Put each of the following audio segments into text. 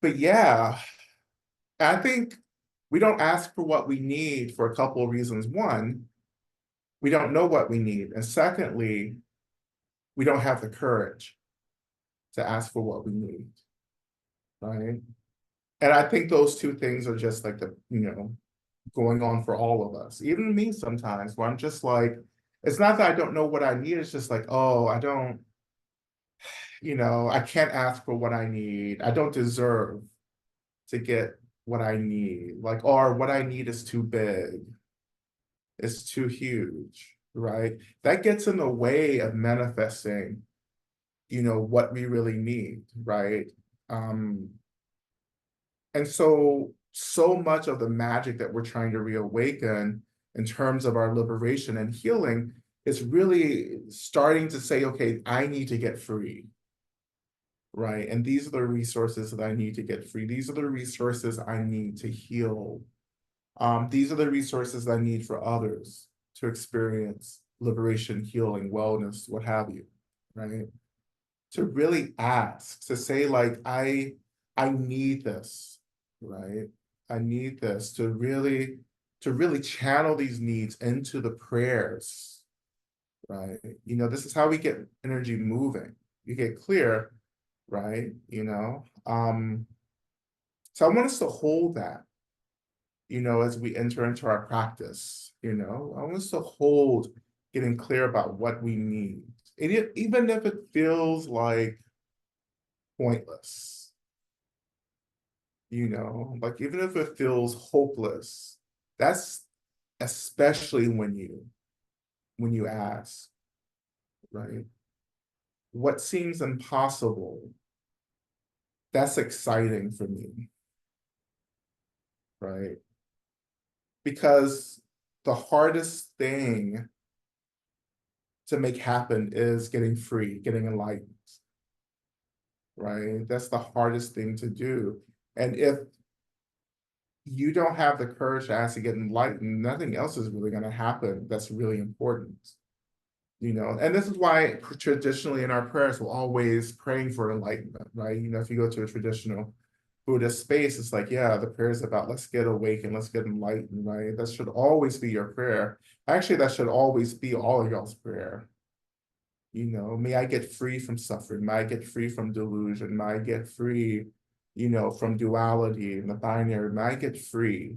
but yeah, I think we don't ask for what we need for a couple of reasons. One, we don't know what we need. And secondly, we don't have the courage to ask for what we need, right? And I think those two things are just like going on for all of us, even me sometimes, where I'm just like, it's not that I don't know what I need, it's just like, oh, I don't, I can't ask for what I need. I don't deserve to get what I need, like, or what I need is too big, it's too huge, right? That gets in the way of manifesting, what we really need, right? Um, and so much of the magic that we're trying to reawaken in terms of our liberation and healing is really starting to say, okay, I need to get free, right? And these are the resources that I need to get free. These are the resources I need to heal. These are the resources I need for others to experience liberation, healing, wellness, what have you, right? To really ask, to say like, I need this, right? I need this to really channel these needs into the prayers, right? This is how we get energy moving. You get clear, right? So I want us to hold that, as we enter into our practice, I want us to hold getting clear about what we need. Even if it feels like pointless, like even if it feels hopeless, that's especially when you ask, right? What seems impossible, that's exciting for me, right? Because the hardest thing to make happen is getting free, getting enlightened, right? That's the hardest thing to do. And if you don't have the courage to ask to get enlightened, nothing else is really going to happen that's really important. And this is why traditionally in our prayers, we're always praying for enlightenment, right? If you go to a traditional Buddhist space, it's like, yeah, the prayer is about let's get awakened, let's get enlightened, right? That should always be your prayer. Actually, that should always be all of y'all's prayer. May I get free from suffering, may I get free from delusion, may I get free, from duality and the binary, may I get free,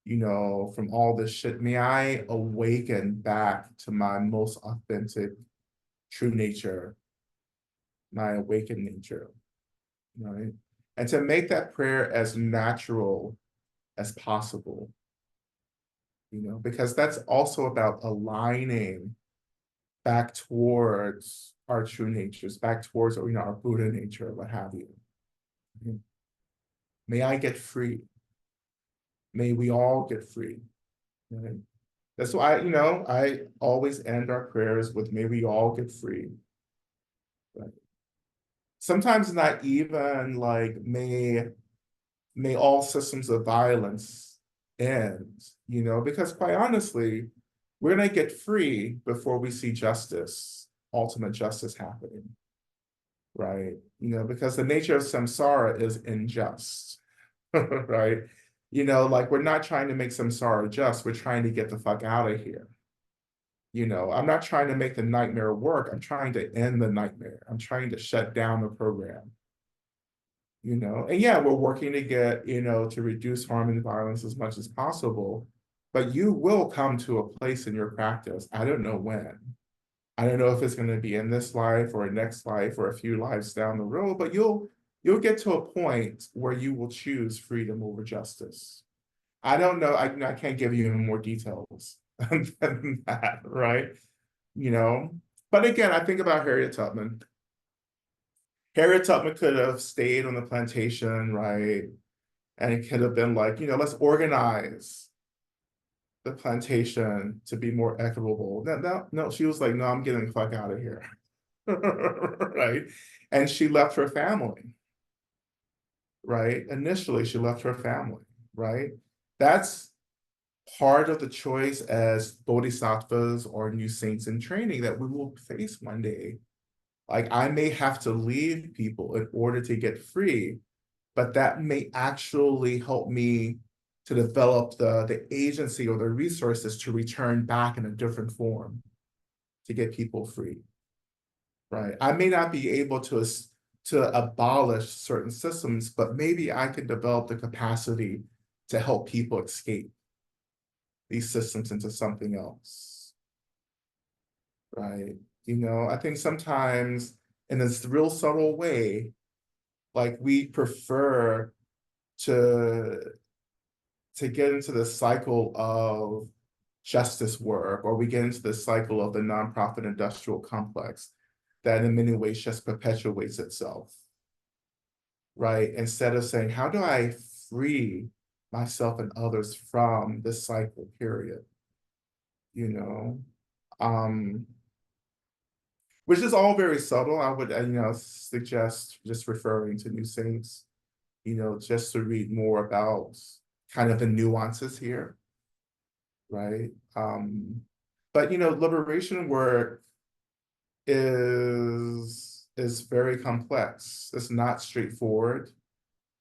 from all this shit. May I awaken back to my most authentic, true nature, my awakened nature, right? And to make that prayer as natural as possible, because that's also about aligning back towards our true natures, back towards, our Buddha nature, what have you. May I get free. May we all get free. Right? That's why, I always end our prayers with may we all get free. Right? Sometimes not even like may all systems of violence end, because quite honestly, we're gonna get free before we see justice, ultimate justice happening. Right? Because the nature of samsara is unjust, right? Like we're not trying to make samsara just, we're trying to get the fuck out of here. I'm not trying to make the nightmare work. I'm trying to end the nightmare. I'm trying to shut down the program. And yeah, we're working to get, to reduce harm and violence as much as possible. But you will come to a place in your practice. I don't know when. I don't know if it's going to be in this life or next life or a few lives down the road, but you'll get to a point where you will choose freedom over justice. I don't know. I can't give you any more details than that, right? You know, but again, I think about Harriet Tubman. Harriet Tubman could have stayed on the plantation, right? And it could have been like, let's organize the plantation to be more equitable. No, she was like, no, I'm getting the fuck out of here. Right? And she left her family, right? Initially, she left her family, right? That's part of the choice as bodhisattvas or new saints in training that we will face one day. Like, I may have to leave people in order to get free, but that may actually help me to develop the agency or the resources to return back in a different form to get people free, right? I may not be able to abolish certain systems, but maybe I can develop the capacity to help people escape these systems into something else, right? You know, I think sometimes in this real subtle way, like we prefer to get into the cycle of justice work, or we get into the cycle of the nonprofit industrial complex that in many ways just perpetuates itself, right? Instead of saying, how do I free myself and others from this cycle, period, you know? Which is all very subtle. I would, suggest just referring to New Saints, just to read more about kind of the nuances here, right? But liberation work is very complex. It's not straightforward.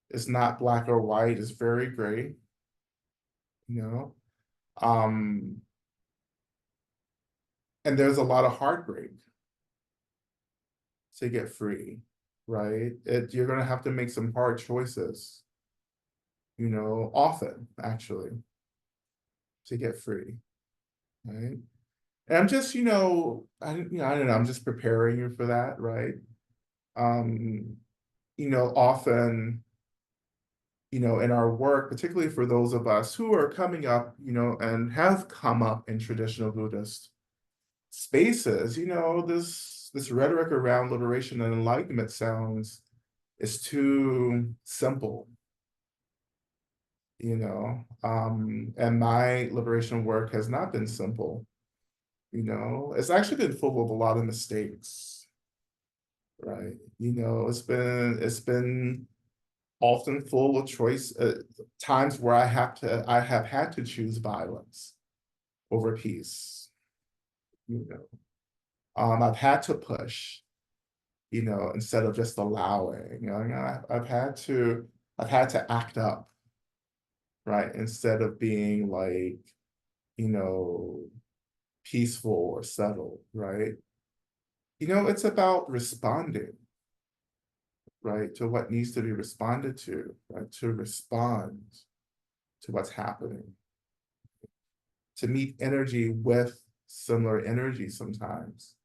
It's not black or white. It's very gray, you know. And there's a lot of heartbreak to get free, right? You're gonna have to make some hard choices, often actually, to get free, right? And I'm just, I don't know, I'm just preparing you for that, right? Often, in our work, particularly for those of us who are coming up, and have come up in traditional Buddhist spaces, this rhetoric around liberation and enlightenment sounds is too simple, and my liberation work has not been simple. It's actually been full of a lot of mistakes, right? It's been often full of choice, times where I have had to choose violence over peace. I've had to push, instead of just allowing. I've had to act up, right? Instead of being like, you know, peaceful or settled, right? It's about responding, right, to what needs to be responded to, right? To respond to what's happening, to meet energy with similar energy sometimes.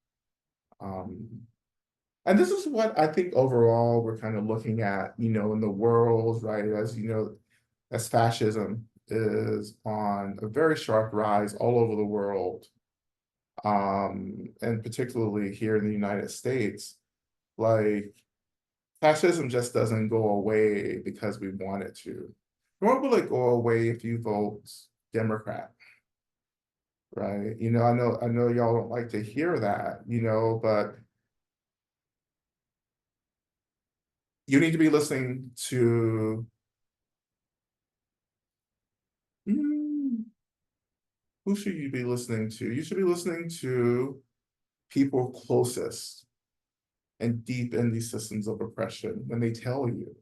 And this is what I think overall we're kind of looking at, in the world, right? As fascism is on a very sharp rise all over the world, and particularly here in the United States, like fascism just doesn't go away because we want it to. Nor will it go away if you vote Democrat, right? I know y'all don't like to hear that, but you need to be listening to who should you be listening to? You should be listening to people closest and deep in these systems of oppression when they tell you,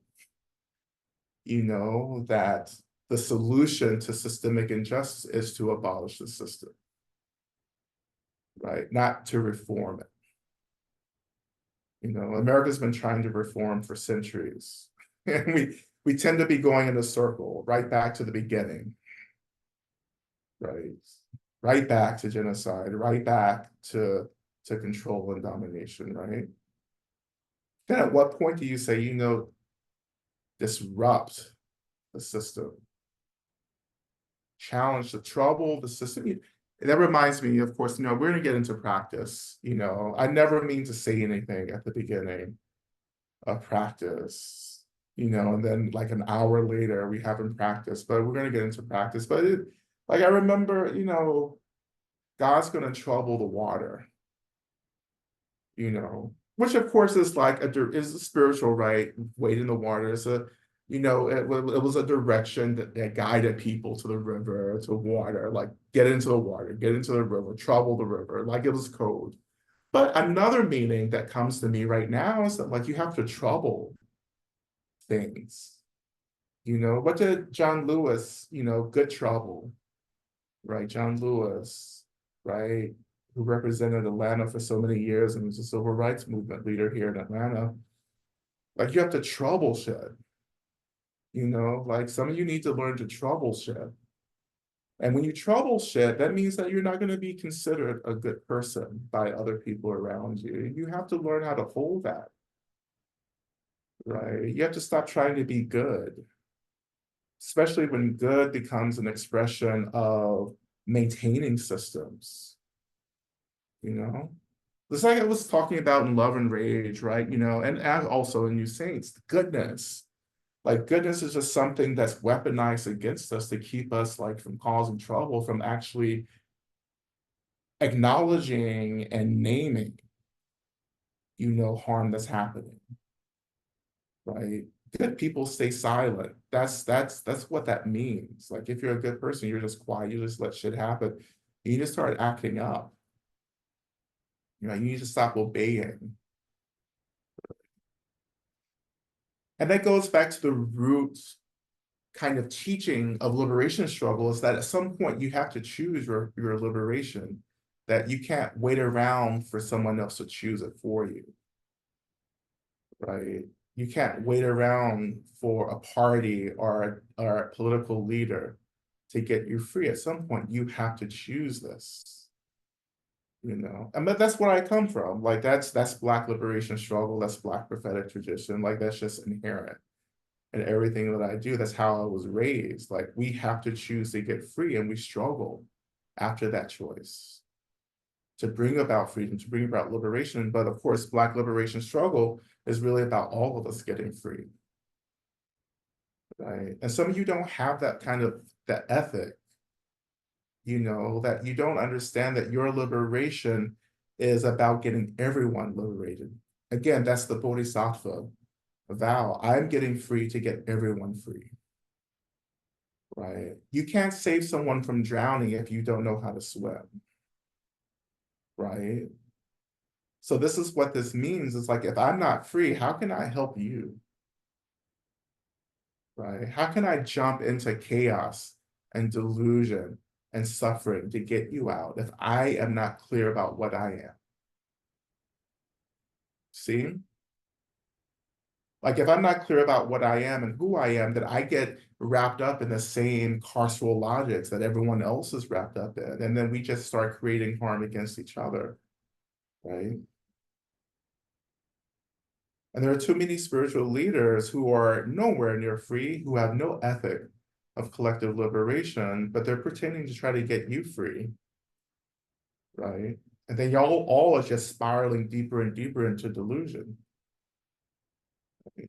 that the solution to systemic injustice is to abolish the system, right? Not to reform it. America's been trying to reform for centuries. And we tend to be going in a circle, right back to the beginning, right? Right back to genocide, right back to control and domination, right? Then at what point do you say, disrupt the system, challenge the trouble, the system? That reminds me, of course, we're going to get into practice. I never mean to say anything at the beginning of practice, and then like an hour later we haven't practiced, but we're going to get into practice. But like I remember, God's going to trouble the water, which of course is like is a spiritual, right? Wade in the water. It was a direction that guided people to the river, to water, like get into the water, get into the river, trouble the river, like it was code. But another meaning that comes to me right now is that like you have to trouble things. What did John Lewis, good trouble, right? John Lewis, right? Who represented Atlanta for so many years and was a civil rights movement leader here in Atlanta. Like, you have to troubleshoot, like some of you need to learn to troubleshoot. And when you troubleshoot, that means that you're not going to be considered a good person by other people around you. You have to learn how to hold that, right? You have to stop trying to be good, especially when good becomes an expression of maintaining systems, you know? It's like I was talking about in Love and Rage, right? And also in New Saints, goodness. Like, goodness is just something that's weaponized against us to keep us like from causing trouble, from actually acknowledging and naming, harm that's happening, right? Good people stay silent. That's what that means. Like, if you're a good person, you're just quiet, you just let shit happen. You just start acting up. You need to stop obeying. And that goes back to the root kind of teaching of liberation struggle, is that at some point you have to choose your liberation, that you can't wait around for someone else to choose it for you, right? You can't wait around for a party or a political leader to get you free. At some point you have to choose this, and that's where I come from. Like, that's Black liberation struggle, that's Black prophetic tradition, like that's just inherent in everything that I do. That's how I was raised. Like, we have to choose to get free, and we struggle after that choice to bring about freedom, to bring about liberation. But of course, Black liberation struggle is really about all of us getting free, right? And some of you don't have that kind of that ethic, that you don't understand that your liberation is about getting everyone liberated. Again, that's the Bodhisattva vow. I'm getting free to get everyone free, right? You can't save someone from drowning if you don't know how to swim, right? So this is what this means. It's like, if I'm not free, how can I help you, right? How can I jump into chaos and delusion and suffering to get you out if I am not clear about what I am? See? Like, if I'm not clear about what I am and who I am, then I get wrapped up in the same carceral logics that everyone else is wrapped up in. And then we just start creating harm against each other, right? And there are too many spiritual leaders who are nowhere near free, who have no ethic of collective liberation, but they're pretending to try to get you free, right? And then y'all all are just spiraling deeper and deeper into delusion. Right?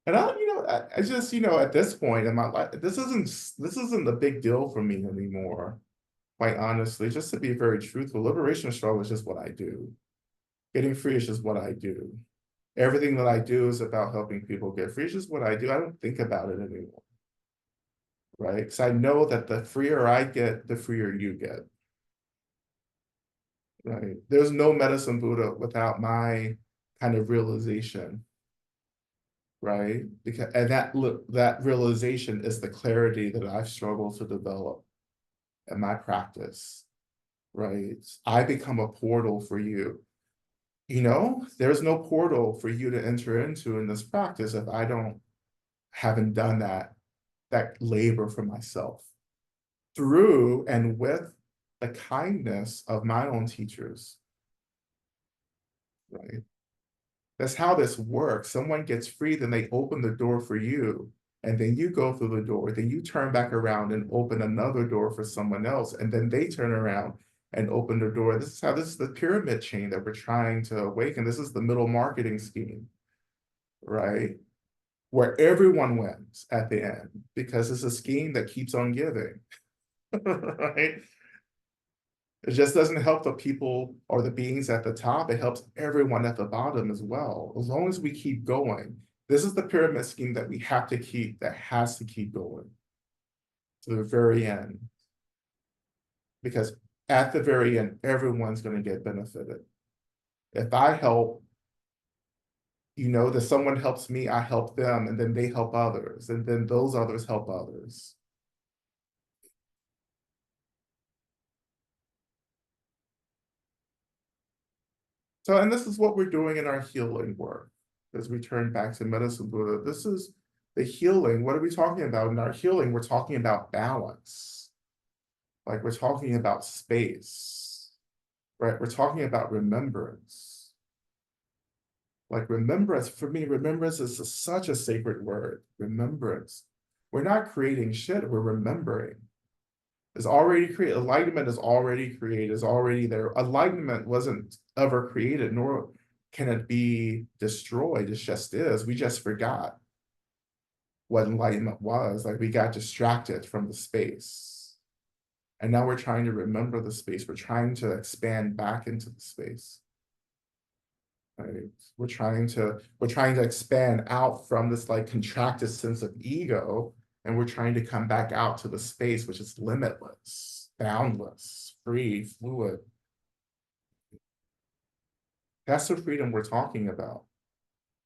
And I just, at this point in my life, this isn't a big deal for me anymore. Quite honestly, just to be very truthful, liberation struggle is just what I do. Getting free is just what I do. Everything that I do is about helping people get free. It's just what I do. I don't think about it anymore, right? Because I know that the freer I get, the freer you get, right? There's no medicine Buddha without my kind of realization, right? Because and that realization is the clarity that I've struggled to develop in my practice, right? I become a portal for you. There's no portal for you to enter into in this practice if I haven't done that labor for myself through and with the kindness of my own teachers, right? That's how this works. Someone gets free, then they open the door for you, and then you go through the door, then you turn back around and open another door for someone else, and then they turn around and open the door. This is the pyramid chain that we're trying to awaken. This is the middle marketing scheme, right? Where everyone wins at the end, because it's a scheme that keeps on giving, right? It just doesn't help the people or the beings at the top. It helps everyone at the bottom as well. As long as we keep going, this is the pyramid scheme that we have to keep, that has to keep going to the very end. Because at the very end, everyone's going to get benefited. If I help, that someone helps me, I help them, and then they help others, and then those others help others. So, and this is what we're doing in our healing work as we turn back to medicine Buddha. This is the healing. What are we talking about in our healing? We're talking about balance. Like we're talking about space, right? We're talking about remembrance. Like remembrance, for me, remembrance is such a sacred word. Remembrance. We're not creating shit, we're remembering. It's already created. Enlightenment is already created, is already there. Enlightenment wasn't ever created, nor can it be destroyed. It just is. We just forgot what enlightenment was. Like we got distracted from the space. And now we're trying to remember the space. We're trying to expand back into the space. Right? We're trying to expand out from this like contracted sense of ego, and we're trying to come back out to the space which is limitless, boundless, free, fluid. That's the freedom we're talking about.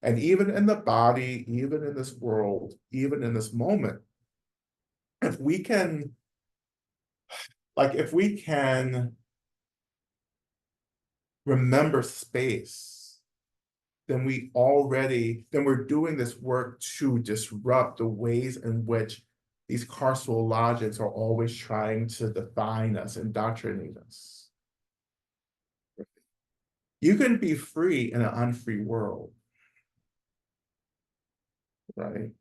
And even in the body, even in this world, even in this moment, if we can, remember space, then we're doing this work to disrupt the ways in which these carceral logics are always trying to define us, indoctrinate us. You can be free in an unfree world, right?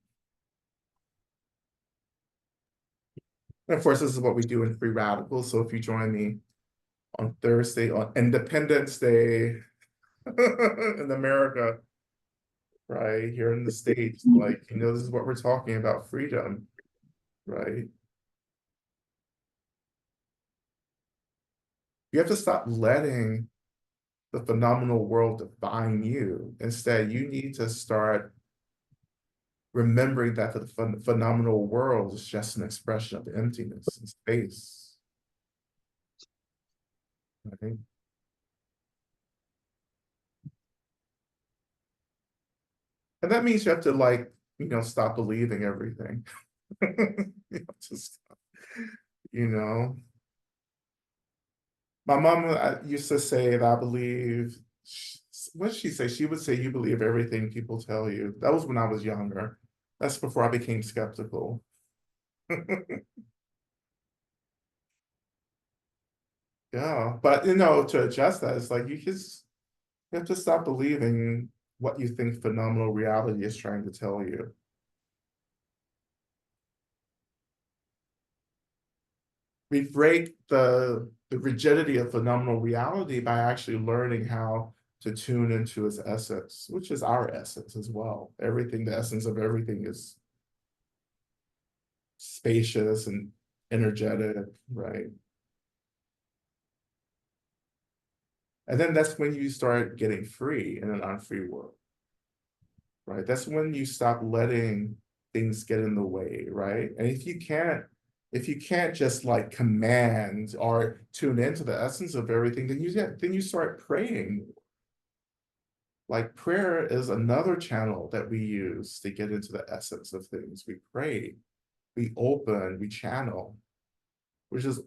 And of course, this is what we do in Free Radicals. So if you join me on Thursday, on Independence Day in America, right, here in the States, like, this is what we're talking about, freedom, right? You have to stop letting the phenomenal world define you. Instead, you need to start remembering that the phenomenal world is just an expression of emptiness and space. Right? And that means you have to stop believing everything. You have to stop, you know. My mom used to say that I believe, what did she say? She would say, you believe everything people tell you. That was when I was younger. That's before I became skeptical. Yeah, but to adjust that, it's like you have to stop believing what you think phenomenal reality is trying to tell you. We break the rigidity of phenomenal reality by actually learning how to tune into its essence, which is our essence as well. Everything, the essence of everything is spacious and energetic, right? And then that's when you start getting free in an unfree world, right? That's when you stop letting things get in the way, right? And if you can't just like command or tune into the essence of everything, then you start praying. Like prayer is another channel that we use to get into the essence of things. We pray, we open, we channel, which is,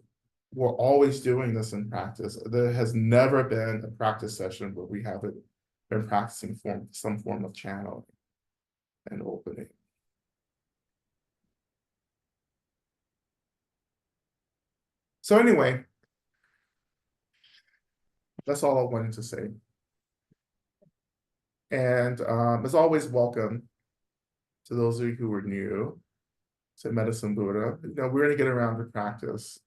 we're always doing this in practice. There has never been a practice session where we haven't been practicing some form of channeling and opening. So anyway, that's all I wanted to say. And as always, welcome to those of you who are new to Medicine Buddha. We're gonna get around to practice,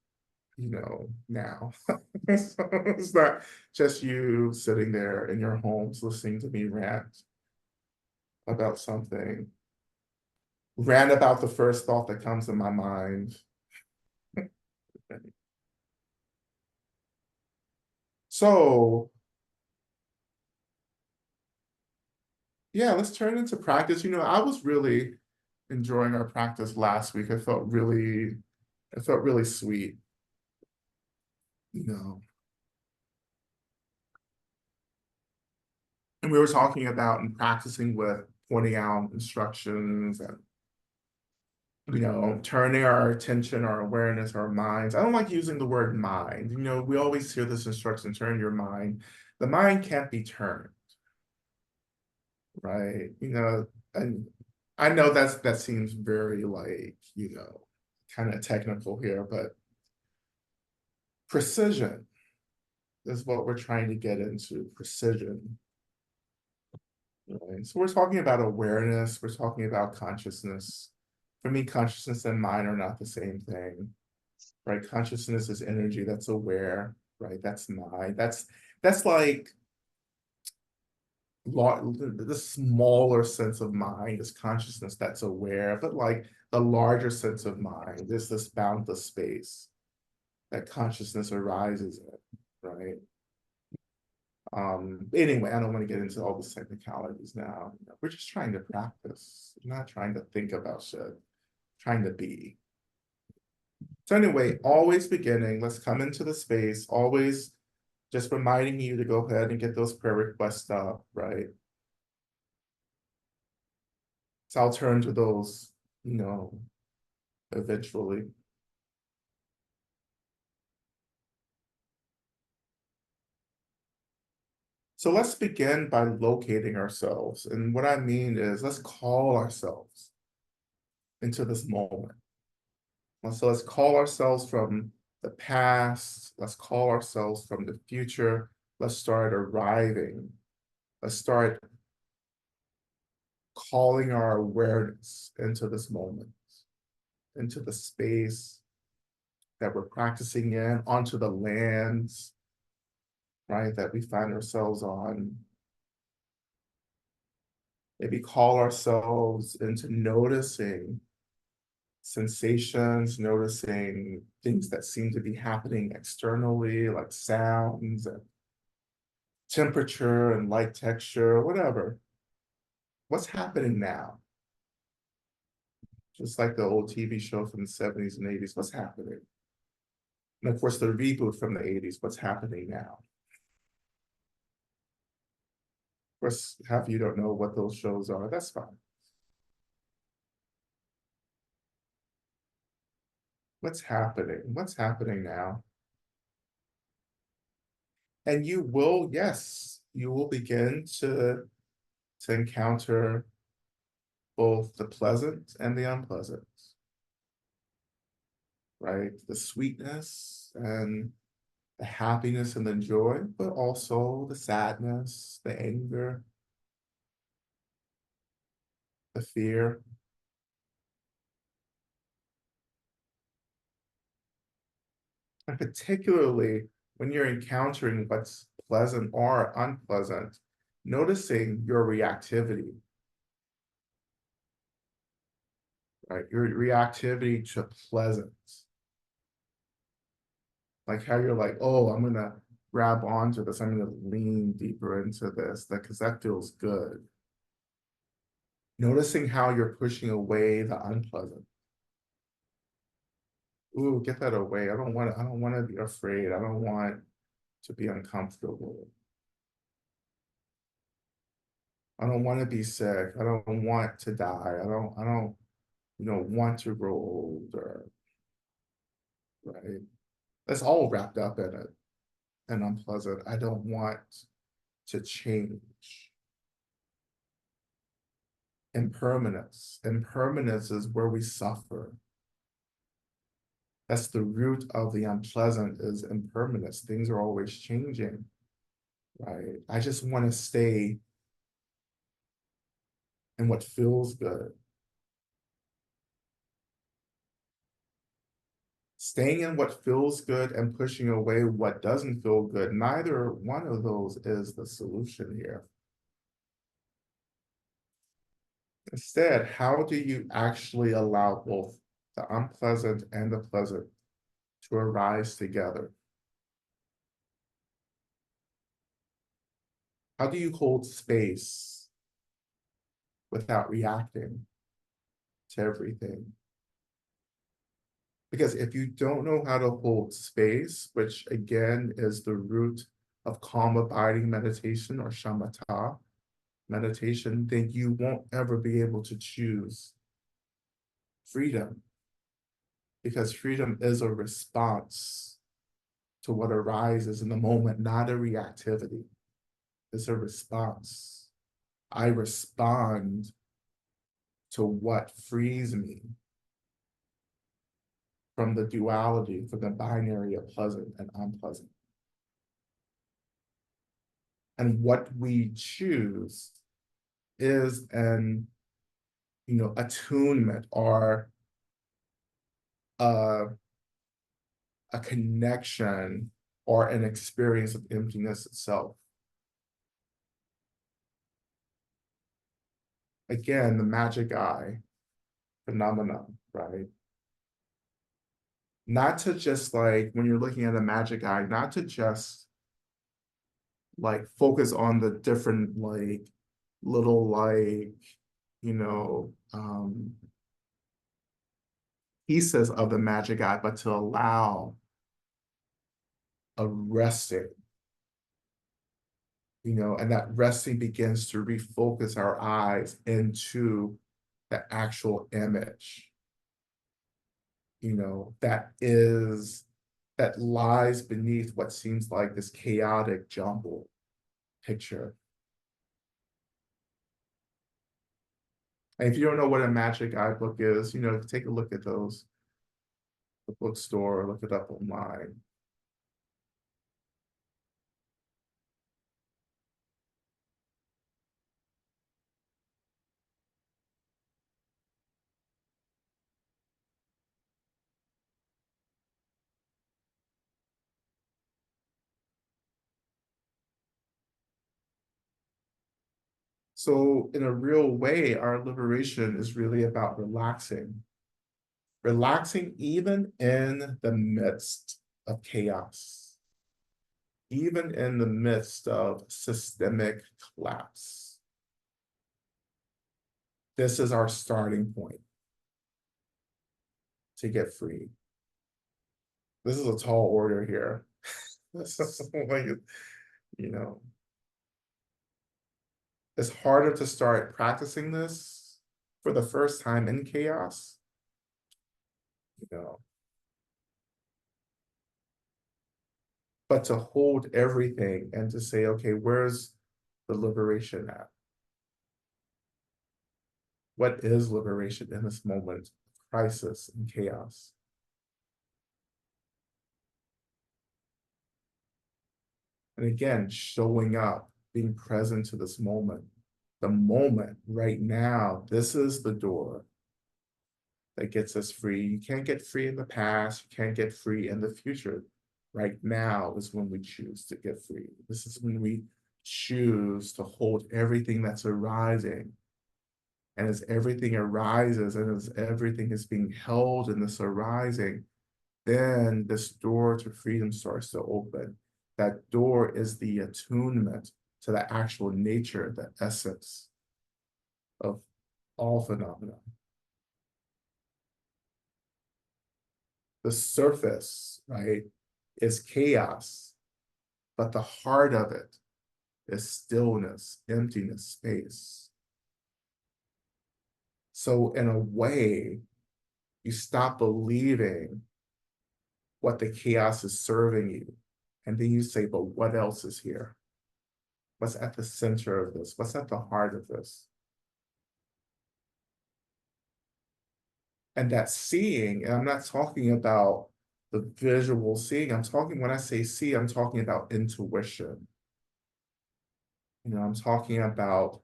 now. So it's not just you sitting there in your homes listening to me rant about something. Rant about the first thought that comes in my mind. So yeah, let's turn into practice. I was really enjoying our practice last week. It felt really sweet. And we were talking about and practicing with pointing out instructions and, turning our attention, our awareness, our minds. I don't like using the word mind. We always hear this instruction, turn your mind. The mind can't be turned, right? And I know that seems very like, kind of technical here, but precision is what we're trying to get into, precision. Right? So we're talking about awareness, we're talking about consciousness. For me, consciousness and mind are not the same thing, right? Consciousness is energy that's aware, right? That's mind. That's like the smaller sense of mind is consciousness that's aware, but like the larger sense of mind is this boundless space that consciousness arises in, right? Anyway, I don't want to get into all these technicalities now. We're just trying to practice. We're not trying to think about shit, trying to be. So anyway, always beginning, let's come into the space, always just reminding you to go ahead and get those prayer requests up, right? So I'll turn to those, eventually. So let's begin by locating ourselves. And what I mean is let's call ourselves into this moment. So let's call ourselves from the past. Let's call ourselves from the future. Let's start arriving. Let's start calling our awareness into this moment, into the space that we're practicing in, onto the lands, right, that we find ourselves on. Maybe call ourselves into noticing sensations, noticing things that seem to be happening externally, like sounds and temperature and light texture, whatever. What's happening now? Just like the old TV show from the 70s and 80s, what's happening? And of course, the reboot from the 80s, what's happening now? Of course, half of you don't know what those shows are. That's fine. What's happening? What's happening now? And you will, yes, you will begin to encounter both the pleasant and the unpleasant, right? The sweetness and the happiness and the joy, but also the sadness, the anger, the fear. And particularly when you're encountering what's pleasant or unpleasant, noticing your reactivity, right? Your reactivity to pleasant. Like how you're like, oh, I'm gonna grab onto this, I'm gonna lean deeper into this, because that feels good. Noticing how you're pushing away the unpleasant. Ooh, get that away. I don't want to be afraid. I don't want to be uncomfortable. I don't want to be sick. I don't want to die. I don't, want to grow older. Right? That's all wrapped up in it and unpleasant. I don't want to change. Impermanence. Impermanence is where we suffer. That's the root of the unpleasant is impermanence. Things are always changing, right? I just want to stay in what feels good. Staying in what feels good and pushing away what doesn't feel good, neither one of those is the solution here. Instead, how do you actually allow both the unpleasant and the pleasant to arise together? How do you hold space without reacting to everything? Because if you don't know how to hold space, which again is the root of calm abiding meditation or shamatha, meditation, then you won't ever be able to choose freedom, because freedom is a response to what arises in the moment, not a reactivity. It's a response. I respond to what frees me from the duality, from the binary of pleasant and unpleasant. And what we choose is an, attunement, or a, a connection, or an experience of emptiness itself. Again, the magic eye phenomenon, right? Not to just, like, when you're looking at a magic eye, not to just like focus on the different, like, little, like, you know, pieces of the magic eye, but to allow a resting, and that resting begins to refocus our eyes into the actual image, that lies beneath what seems like this chaotic jumble picture. And if you don't know what a magic eye book is, take a look at those, the bookstore, look it up online. So in a real way, our liberation is really about relaxing even in the midst of chaos, even in the midst of systemic collapse. This is our starting point to get free. This is a tall order here. This is like, you know, it's harder to start practicing this for the first time in chaos, you know, but to hold everything and to say, okay, where's the liberation at? What is liberation in this moment of crisis and chaos? And again, showing up, being present to this moment, the moment right now, this is the door that gets us free. You can't get free in the past, you can't get free in the future. Right now is when we choose to get free. This is when we choose to hold everything that's arising. And as everything arises, and as everything is being held in this arising, then this door to freedom starts to open. That door is the attunement to the actual nature, the essence of all phenomena. The surface, right, is chaos, but the heart of it is stillness, emptiness, space. So in a way, you stop believing what the chaos is serving you. And then you say, but what else is here? What's at the center of this? What's at the heart of this? And that seeing, and I'm not talking about the visual seeing, when I say see, I'm talking about intuition. I'm talking about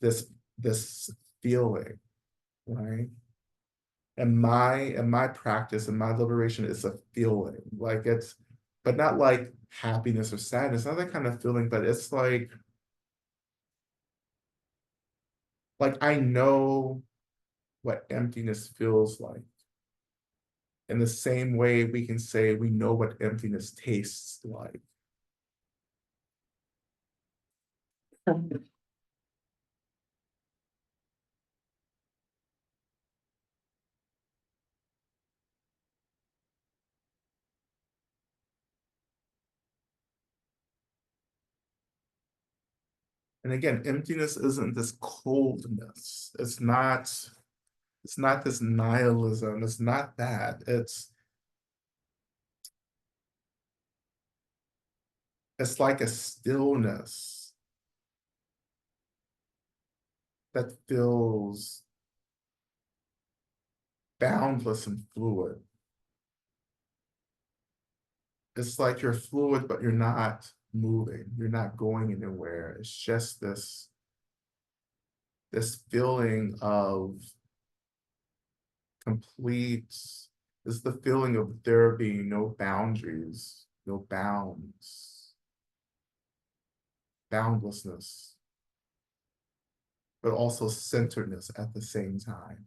this feeling, right? And my practice and my liberation is a feeling, like but not like happiness or sadness, not that kind of feeling, but it's like I know what emptiness feels like. In the same way we can say we know what emptiness tastes like. And again, emptiness isn't this coldness. It's not this nihilism. It's not that. It's like a stillness that feels boundless and fluid. It's like you're fluid, but you're not moving. You're not going anywhere. It's just this feeling of complete, it's the feeling of there being no boundaries, no bounds, boundlessness, but also centeredness at the same time.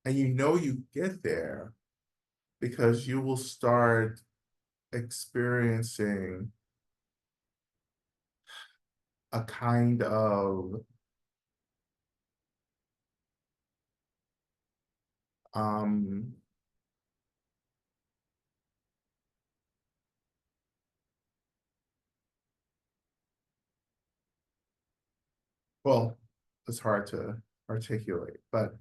And you know you get there because you will start experiencing a kind of um well, it's hard to articulate, but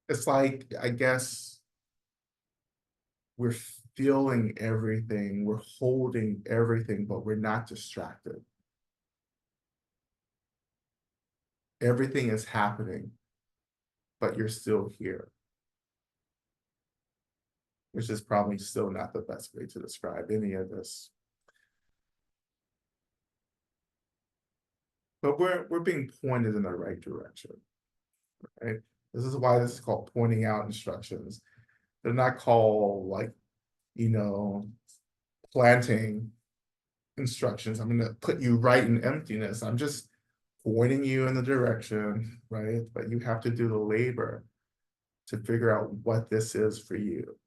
it's like, I guess we're feeling everything, we're holding everything, but we're not distracted. Everything is happening, but you're still here, which is probably still not the best way to describe any of this. But we're being pointed in the right direction, right? This is why this is called pointing out instructions. They're not called like, you know, planting instructions. I'm gonna put you right in emptiness. I'm just pointing you in the direction, right? But you have to do the labor to figure out what this is for you.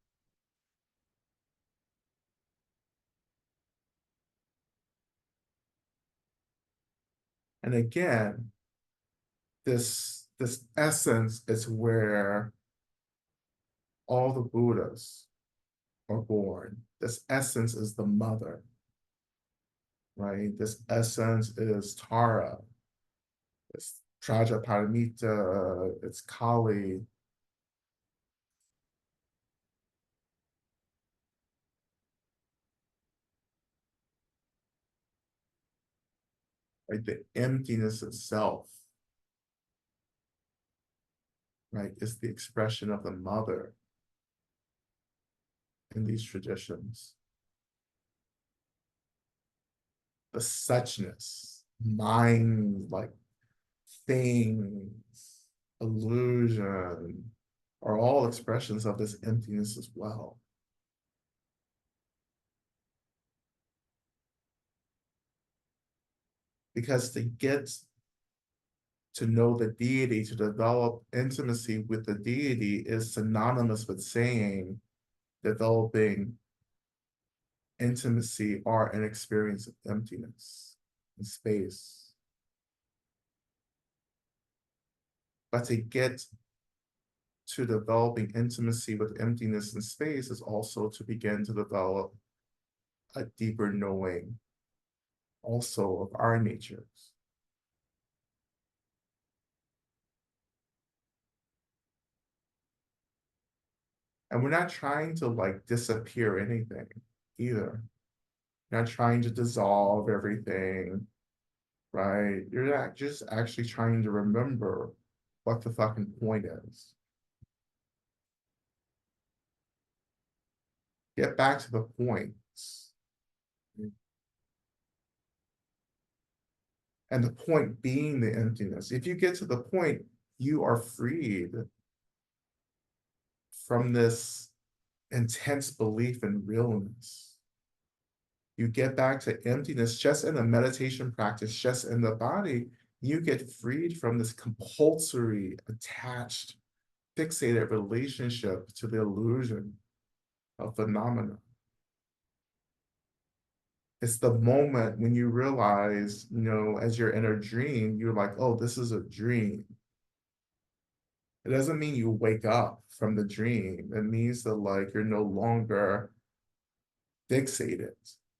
And again, this essence is where all the Buddhas are born. This essence is the mother, right? This essence is Tara, it's Prajaparamita, it's Kali. Right? The emptiness itself, right, is the expression of the mother in these traditions. The suchness, mind, like things, illusion, are all expressions of this emptiness as well. Because to get to know the deity, to develop intimacy with the deity is synonymous with saying developing intimacy or an experience of emptiness and space. But to get to developing intimacy with emptiness and space is also to begin to develop a deeper knowing also of our natures. And we're not trying to like disappear anything either. You're not trying to dissolve everything, right? You're not just actually trying to remember what the fucking point is. Get back to the points. And the point being the emptiness. If you get to the point, you are freed from this intense belief in realness. You get back to emptiness just in the meditation practice, just in the body. You get freed from this compulsory, attached, fixated relationship to the illusion of phenomena. It's the moment when you realize, as you're in a dream, you're like, oh, this is a dream. It doesn't mean you wake up from the dream. It means that like you're no longer fixated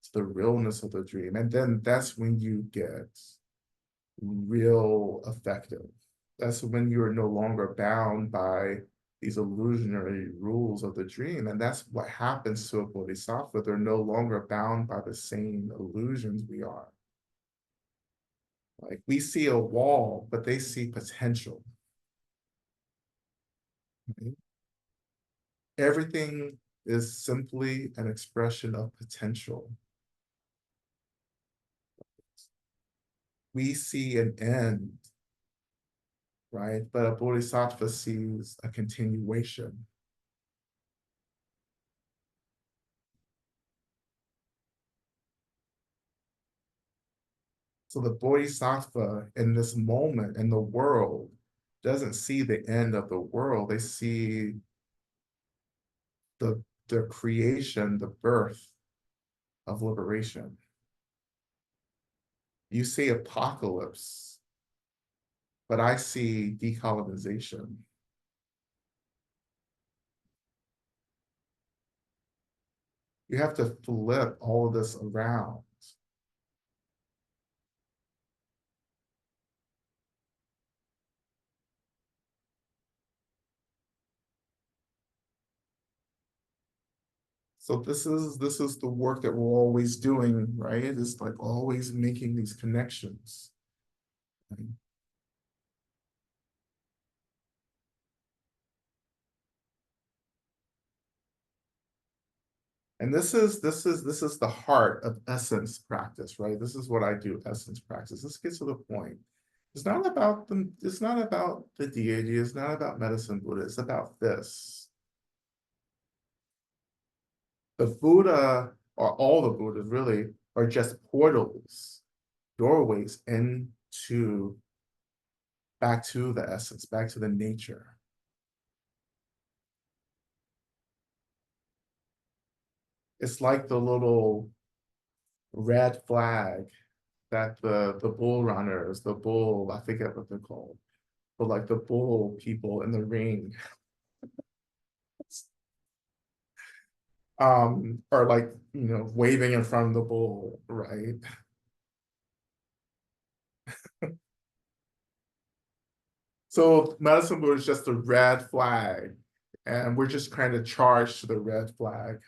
to the realness of the dream. And then that's when you get real effective. That's when you're no longer bound by these illusionary rules of the dream. And that's what happens to a bodhisattva. They're no longer bound by the same illusions we are. Like we see a wall, but they see potential. Right? Everything is simply an expression of potential. We see an end, right? But a bodhisattva sees a continuation. So the bodhisattva in this moment in the world doesn't see the end of the world. They see the creation, the birth of liberation. You see apocalypse, but I see decolonization. You have to flip all of this around. So this is the work that we're always doing, right? It's like always making these connections. Right? And this is the heart of essence practice, right? This is what I do, essence practice. Let's get to the point. It's not about the deity, it's not about medicine Buddha, it's about this. The Buddha, or all the Buddhas really, are just portals, doorways into back to the essence, back to the nature. It's like the little red flag that the bull runners, the bull, I forget what they're called, but like the bull people in the ring, are like, waving in front of the bull, right? So medicine bull is just a red flag, and we're just kind of charged to the red flag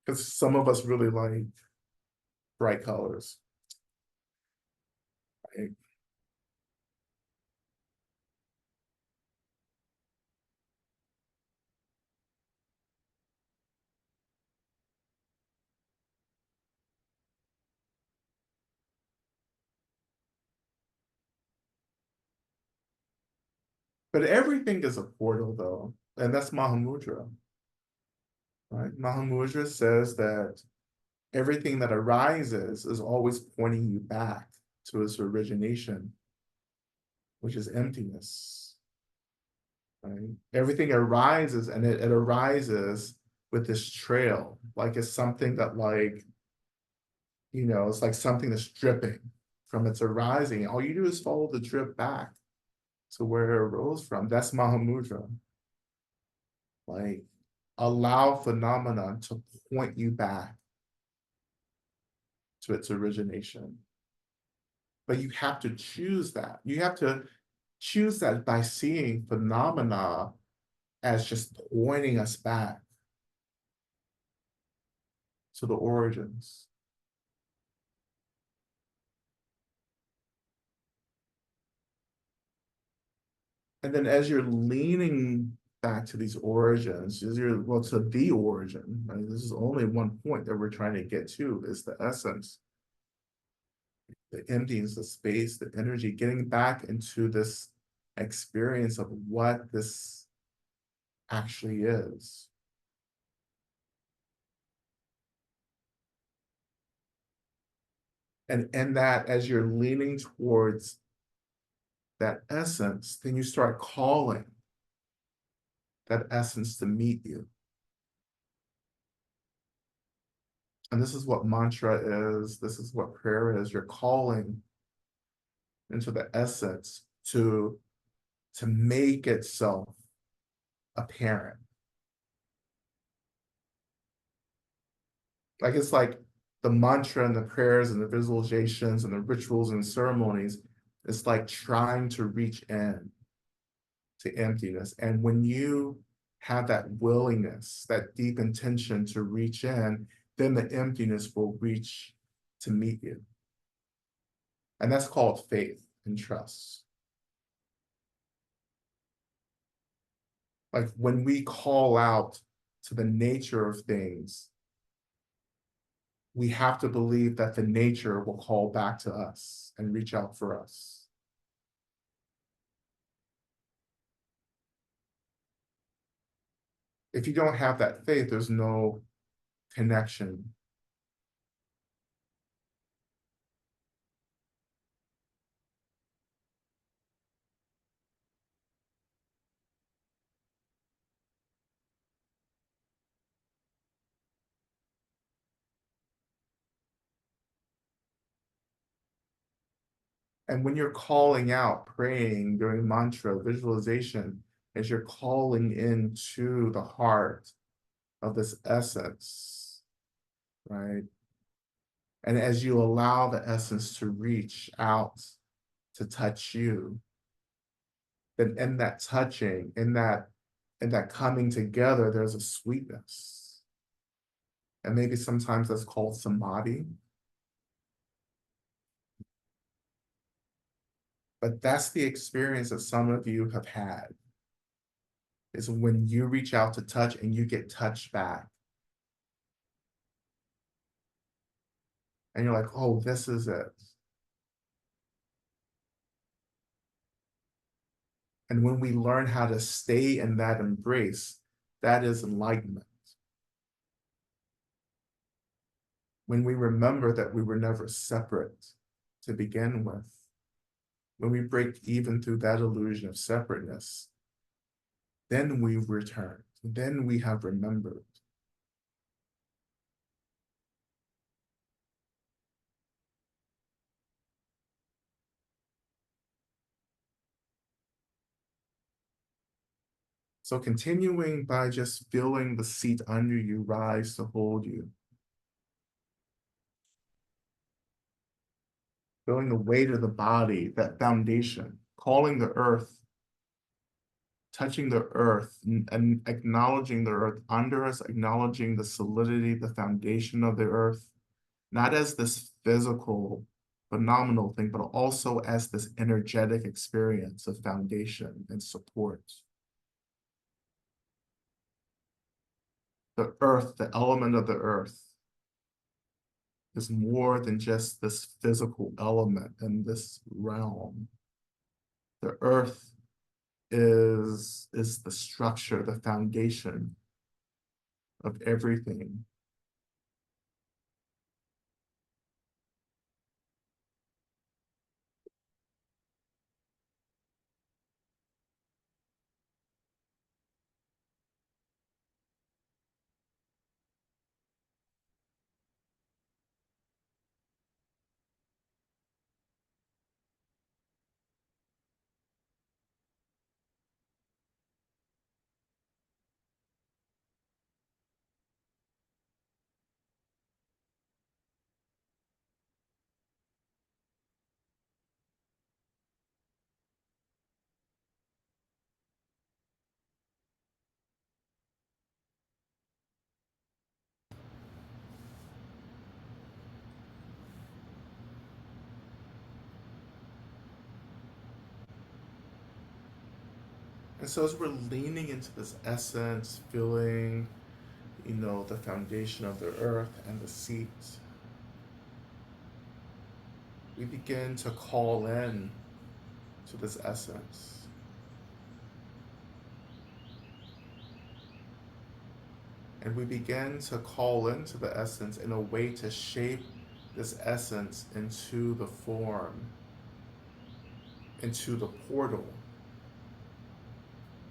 because some of us really like bright colors, right? But everything is a portal though, and that's Mahamudra, right? Mahamudra says that everything that arises is always pointing you back to its origination, which is emptiness, right? Everything arises, and it arises with this trail, like it's something that like, it's like something that's dripping from its arising. All you do is follow the drip back to where it arose from. That's Mahamudra. Like, allow phenomena to point you back to its origination. But you have to choose that. You have to choose that by seeing phenomena as just pointing us back to the origins. And then as you're leaning back to these origins, to the origin, right? This is only one point that we're trying to get to, is the essence, the emptiness, the space, the energy, getting back into this experience of what this actually is. And that as you're leaning towards that essence, then you start calling that essence to meet you. And this is what mantra is. This is what prayer is. You're calling into the essence to make itself apparent. Like it's like the mantra and the prayers and the visualizations and the rituals and ceremonies, it's like trying to reach in to emptiness. And when you have that willingness, that deep intention to reach in, then the emptiness will reach to meet you. And that's called faith and trust. Like when we call out to the nature of things, we have to believe that the nature will call back to us and reach out for us. If you don't have that faith, there's no connection. And when you're calling out, praying during mantra, visualization, as you're calling into the heart of this essence, right? And as you allow the essence to reach out to touch you, then in that touching, in that coming together, there's a sweetness. And maybe sometimes that's called samadhi. But that's the experience that some of you have had, is when you reach out to touch and you get touched back. And you're like, oh, this is it. And when we learn how to stay in that embrace, that is enlightenment. When we remember that we were never separate to begin with, when we break even through that illusion of separateness, then we've returned, then we have remembered. So continuing by just feeling the seat under you rise to hold you, feeling the weight of the body, that foundation, calling the earth, touching the earth, and acknowledging the earth under us, acknowledging the solidity, the foundation of the earth, not as this physical, phenomenal thing, but also as this energetic experience of foundation and support. The earth, the element of the earth, is more than just this physical element in this realm. The earth is the structure, the foundation of everything. And so as we're leaning into this essence, feeling, the foundation of the earth and the seat, we begin to call in to this essence. And we begin to call into the essence in a way to shape this essence into the form, into the portal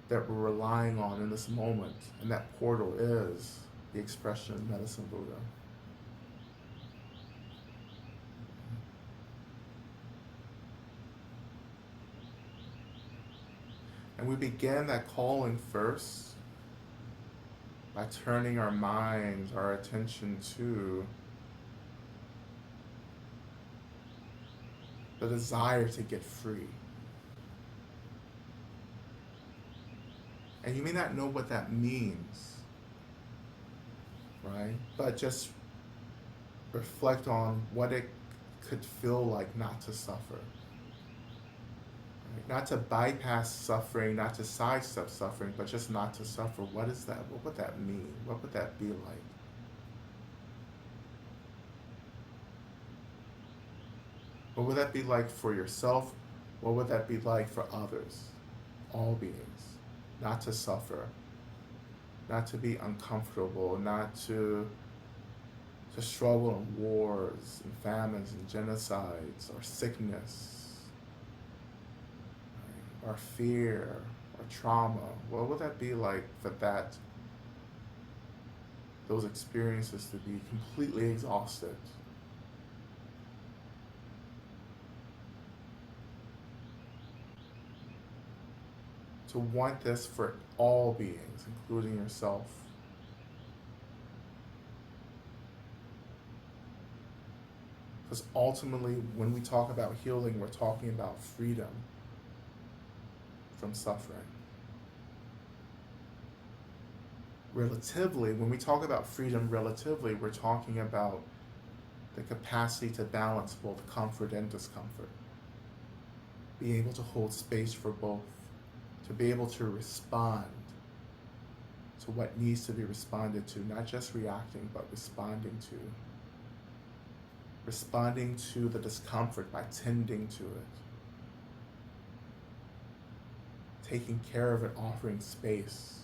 that we're relying on in this moment. And that portal is the expression of medicine Buddha. And we begin that calling first by turning our minds, our attention to the desire to get free. And you may not know what that means, right? But just reflect on what it could feel like not to suffer. Right? Not to bypass suffering, not to sidestep suffering, but just not to suffer. What is that? What would that mean? What would that be like? What would that be like for yourself? What would that be like for others? All beings. Not to suffer, not to be uncomfortable, not to struggle in wars and famines and genocides or sickness, right? Or fear or trauma. What would that be like for those experiences to be completely exhausted? To want this for all beings, including yourself. Because ultimately, when we talk about healing, we're talking about freedom from suffering. Relatively, when we talk about freedom relatively, we're talking about the capacity to balance both comfort and discomfort. Be able to hold space for both, to be able to respond to what needs to be responded to, not just reacting, but responding to. Responding to the discomfort by tending to it. Taking care of it, offering space.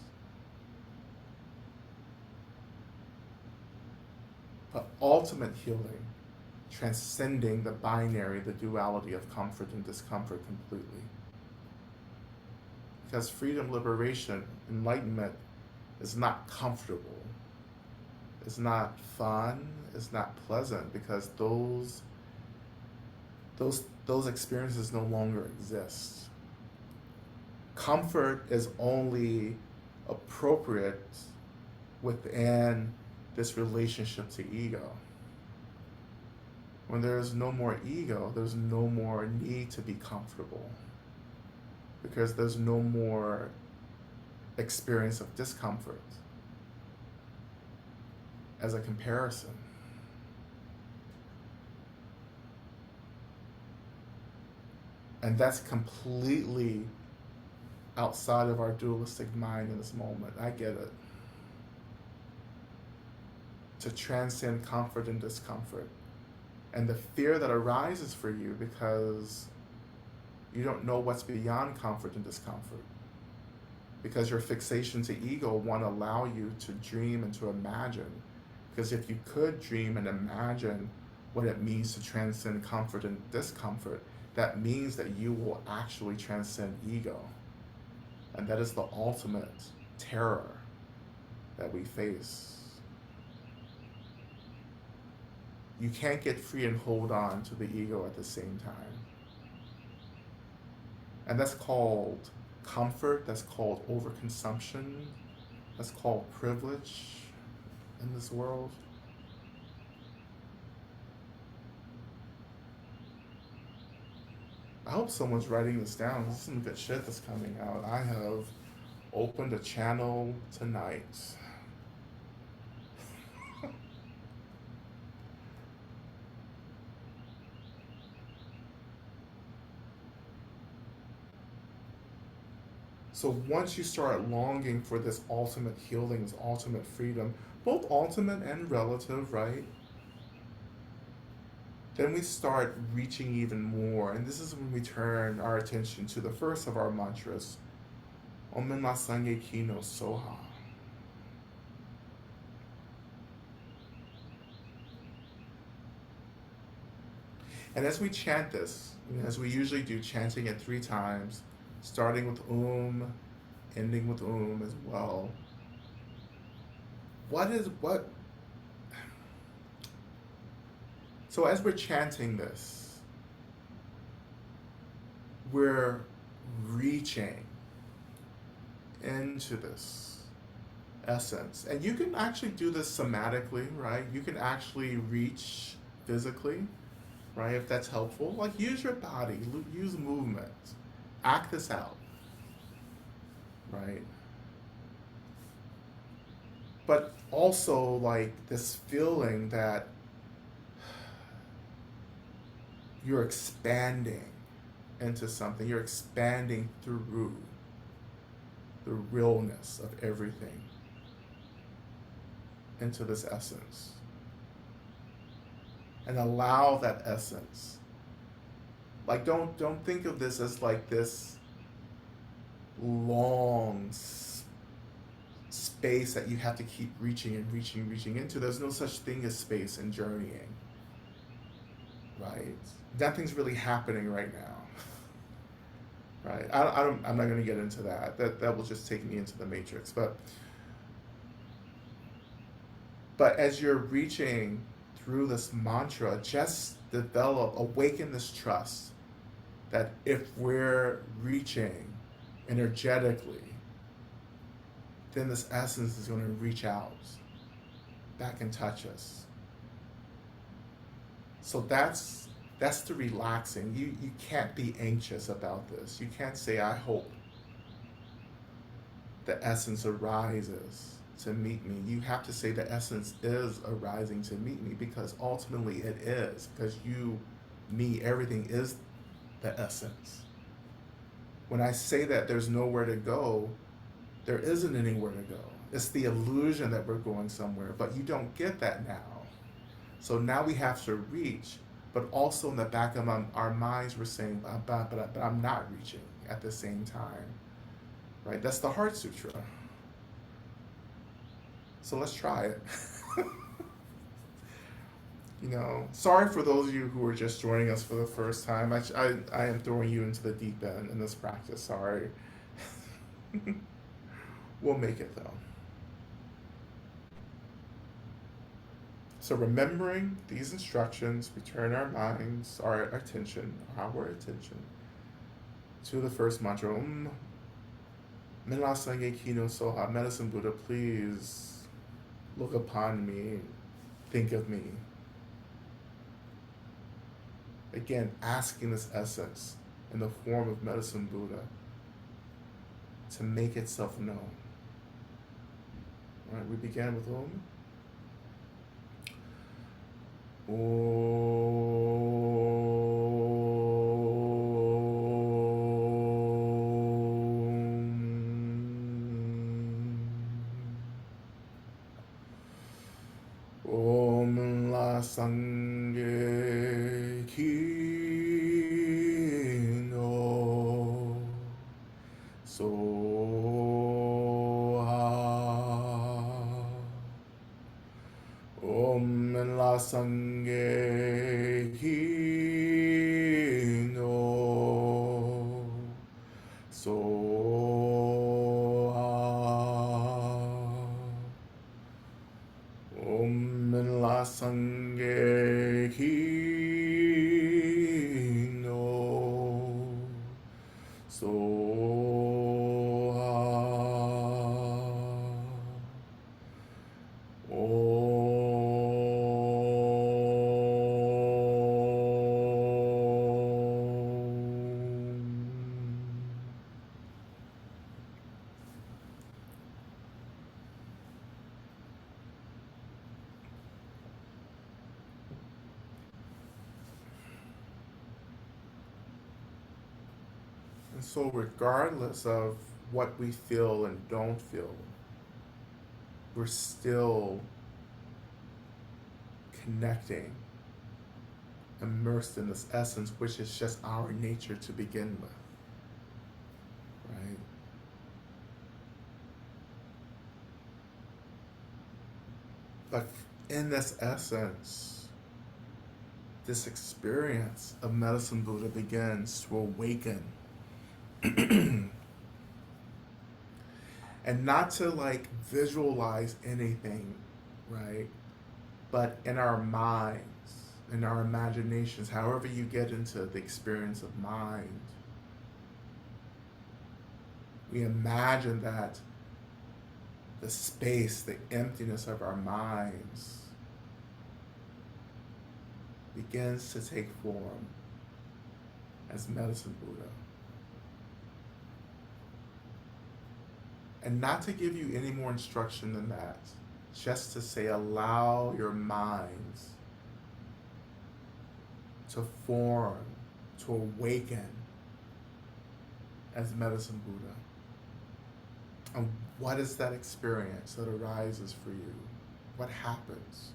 But ultimate healing, transcending the binary, the duality of comfort and discomfort completely. Because freedom, liberation, enlightenment is not comfortable. It's not fun. It's not pleasant, because those experiences no longer exist. Comfort is only appropriate within this relationship to ego. When there is no more ego, there's no more need to be comfortable, because there's no more experience of discomfort as a comparison. And that's completely outside of our dualistic mind in this moment. I get it. To transcend comfort and discomfort. And the fear that arises for you because you don't know what's beyond comfort and discomfort. Because your fixation to ego won't allow you to dream and to imagine. Because if you could dream and imagine what it means to transcend comfort and discomfort, that means that you will actually transcend ego. And that is the ultimate terror that we face. You can't get free and hold on to the ego at the same time. And that's called comfort, that's called overconsumption, that's called privilege in this world. I hope someone's writing this down. This is some good shit that's coming out. I have opened a channel tonight. So once you start longing for this ultimate healing, this ultimate freedom, both ultimate and relative, right? Then we start reaching even more. And this is when we turn our attention to the first of our mantras, Omen La Sangye Kino Soha. And as we chant this, as we usually do, chanting it 3 times, starting with ending with as well. What? So as we're chanting this, we're reaching into this essence. And you can actually do this somatically, right? You can actually reach physically, right? If that's helpful. Like use your body, use movement, act this out, right? But also like this feeling that you're expanding into something, you're expanding through the realness of everything into this essence. And allow that essence. Like don't think of this as like this long space that you have to keep reaching and reaching into. There's no such thing as space in journeying, right? Nothing's really happening right now, right? I'm not going to get into that. That will just take me into the matrix. But as you're reaching through this mantra, just awaken this trust that if we're reaching energetically, then this essence is going to reach out back and touch us. So that's the relaxing. You can't be anxious about this. You can't say, I hope the essence arises to meet me. You have to say the essence is arising to meet me, because ultimately it is. Because you, me, everything is the essence. When I say that there's nowhere to go, there isn't anywhere to go. It's the illusion that we're going somewhere, but you don't get that now. So now we have to reach, but also in the back of our minds, we're saying, but I'm not reaching at the same time, right? That's the Heart Sutra. So let's try it. Sorry for those of you who are just joining us for the first time. I am throwing you into the deep end in this practice. Sorry. We'll make it though. So remembering these instructions, we turn our minds, our attention to the first mantra. Minla Sange Kino Soha, Medicine Buddha, please look upon me, think of me. Again, asking this essence in the form of Medicine Buddha to make itself known. All right, we began with Om. Om La Sangye Kino Soha. Om La Sangye Kino Soha. Om La Sangye Kino Soha. And so regardless of what we feel and don't feel, we're still connecting, immersed in this essence, which is just our nature to begin with, right? But in this essence, this experience of Medicine Buddha begins to awaken. And not to like visualize anything, right? But in our minds, in our imaginations, however you get into the experience of mind, we imagine that the space, the emptiness of our minds begins to take form as medicine Buddha. And not to give you any more instruction than that, just to say allow your minds to form, to awaken as medicine Buddha. And what is that experience that arises for you? What happens?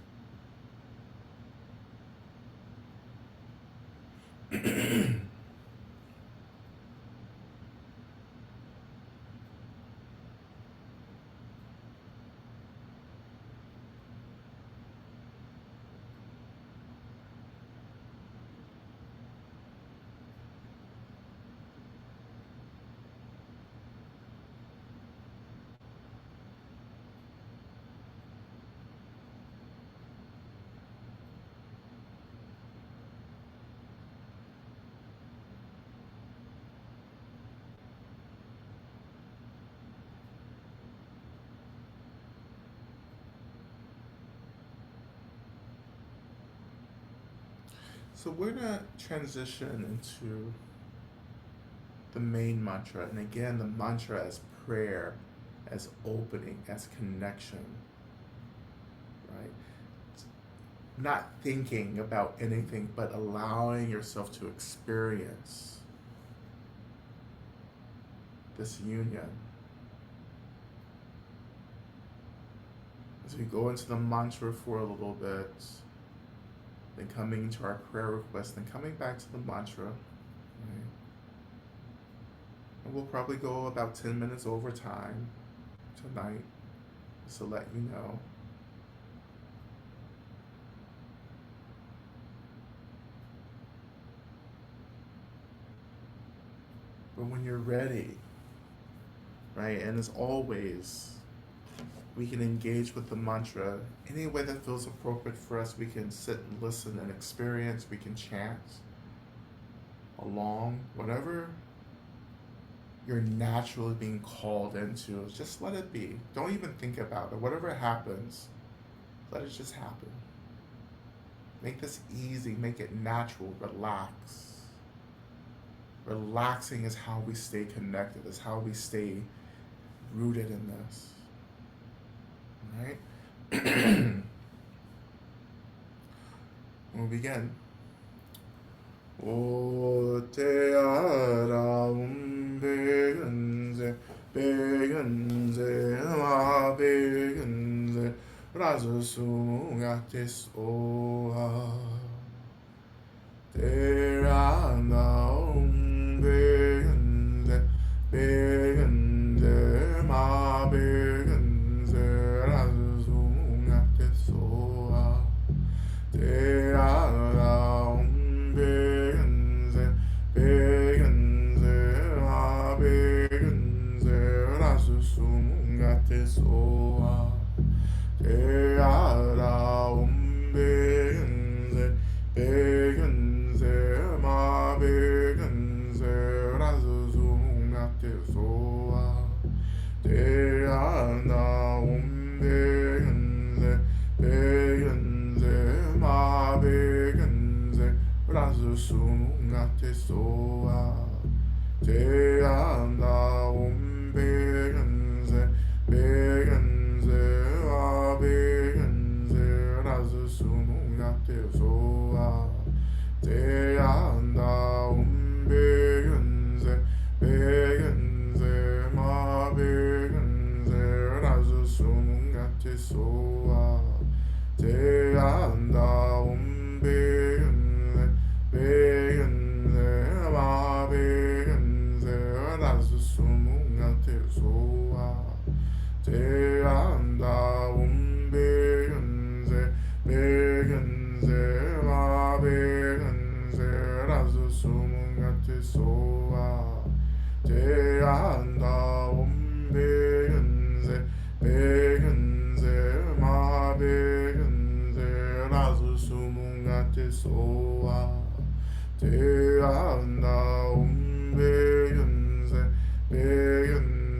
So we're gonna transition into the main mantra, and again, the mantra as prayer, as opening, as connection, right? Not thinking about anything, but allowing yourself to experience this union. As we go into the mantra for a little bit, then coming to our prayer request, then coming back to the mantra, right? And we'll probably go about 10 minutes over time tonight, just to let you know. But when you're ready, right, and as always, we can engage with the mantra any way that feels appropriate for us. We can sit and listen and experience. We can chant along, whatever you're naturally being called into. Just let it be. Don't even think about it. Whatever happens, let it just happen. Make this easy. Make it natural. Relax. Relaxing is how we stay connected. Is how we stay rooted in this. Right? We'll begin. O te ara begenze, begenze, ma begenze, razo sungatis oa. Te ana begenze, begenze, ma begenze, razo sungatis oa. Te ara begenze, begenze, ma begenze, razo sungatis oa. Te ara begenze, begenze, ma begenze, razo sungatis oa. Te ana begenze, begenze, ma begenze, razo sungatis oa. Te ana begenze, begenze, ma begenze, razo sungatis oa. Te ana begenze, begenze, ma begenze, razo sungatis oa. Te ana begenze, begenze, ma begenze, razo sungatis oa. Te ana begenze, begenze, ma begenze, razo sungatis oa. Te ana begenze, begenze, ma begenze, razo sungatis oa. Te ana begenze, begenze,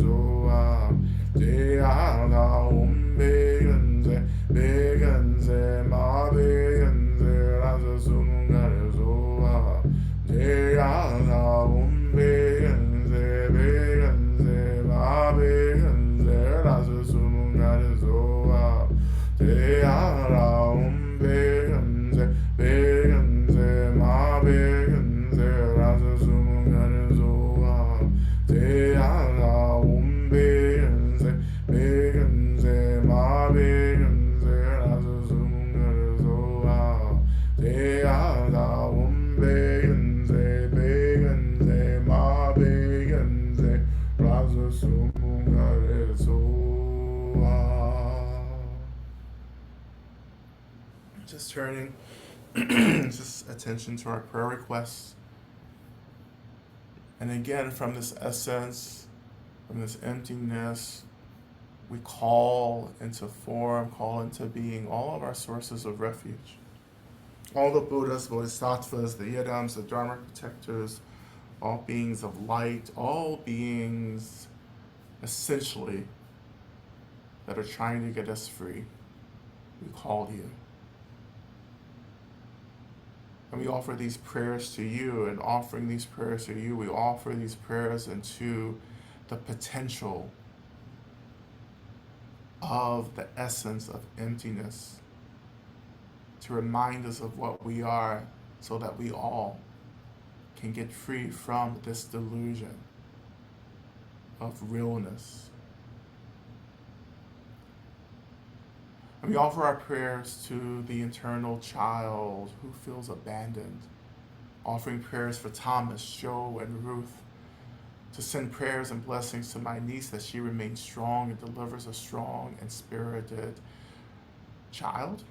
zoa. Deana umbegense, begense, ma begense, rasa sumungare zoa. Deana umbegense, begense, ma begense, rasa sumungare zoa. Deana umbegense, begense, ma begense, rasa sumungare zoa. Deana umbegense, begense, ma begense, rasa sumungare zoa. Deana umbegense, begense, ma begense, rasa sumungare zoa. Just turning just attention to our prayer requests. And again, from this essence, from this emptiness, we call into form, call into being all of our sources of refuge. All the Buddhas, Bodhisattvas, the Yidams, the Dharma protectors, all beings of light, all beings essentially that are trying to get us free. We call you. And we offer these prayers to you, and offering these prayers to you, we offer these prayers into the potential of the essence of emptiness to remind us of what we are so that we all can get free from this delusion of realness. And we offer our prayers to the internal child who feels abandoned, offering prayers for Thomas, Joe, and Ruth, to send prayers and blessings to my niece that she remains strong and delivers a strong and spirited child,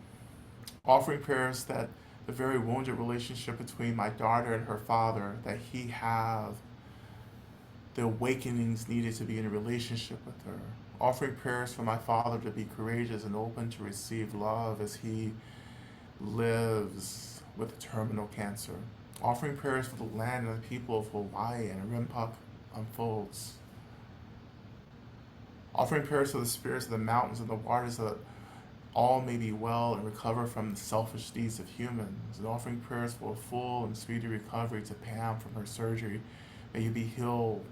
offering prayers that the very wounded relationship between my daughter and her father, that he have the awakenings needed to be in a relationship with her, offering prayers for my father to be courageous and open to receive love as he lives with terminal cancer, offering prayers for the land and the people of Hawaii and Rimpak unfolds, offering prayers for the spirits of the mountains and the waters that all may be well and recover from the selfish deeds of humans, and offering prayers for a full and speedy recovery to Pam from her surgery. May you be healed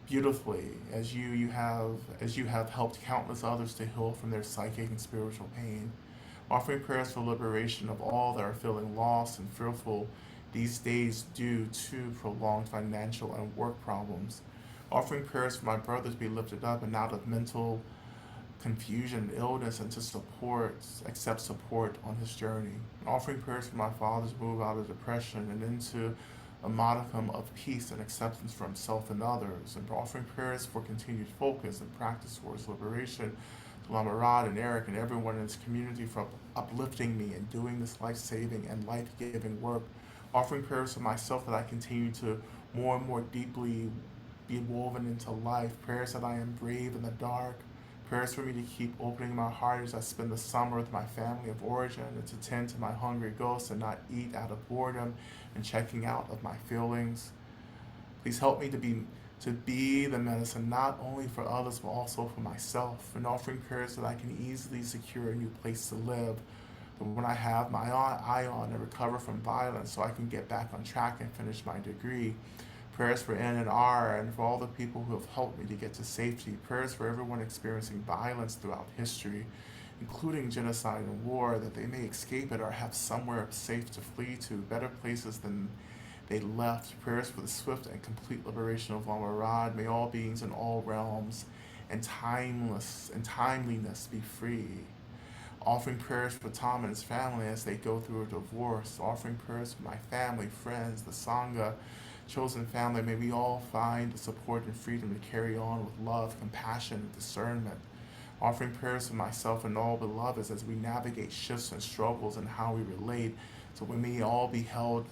beautifully as you have helped countless others to heal from their psychic and spiritual pain. Offering prayers for liberation of all that are feeling lost and fearful these days due to prolonged financial and work problems. Offering prayers for my brother to be lifted up and out of mental confusion, illness, and to accept support on his journey. Offering prayers for my father to move out of depression and into a modicum of peace and acceptance for himself and others, and offering prayers for continued focus and practice towards liberation to Lama Rod and Eric and everyone in this community for uplifting me and doing this life-saving and life-giving work. Offering prayers for myself that I continue to more and more deeply be woven into life. Prayers that I am brave in the dark. Prayers for me to keep opening my heart as I spend the summer with my family of origin, and to tend to my hungry ghosts and not eat out of boredom and checking out of my feelings. Please help me to be the medicine not only for others but also for myself, and offering prayers that I can easily secure a new place to live, that when I have my eye on and recover from violence so I can get back on track and finish my degree. Prayers for N and R and for all the people who have helped me to get to safety. Prayers for everyone experiencing violence throughout history, including genocide and war, that they may escape it or have somewhere safe to flee to, better places than they left. Prayers for the swift and complete liberation of Lama Rod. May all beings in all realms and timeliness be free. Offering prayers for Tom and his family as they go through a divorce. Offering prayers for my family, friends, the Sangha, chosen family. May we all find the support and freedom to carry on with love, compassion, and discernment. Offering prayers for myself and all beloveds as we navigate shifts and struggles and how we relate, so we may all be held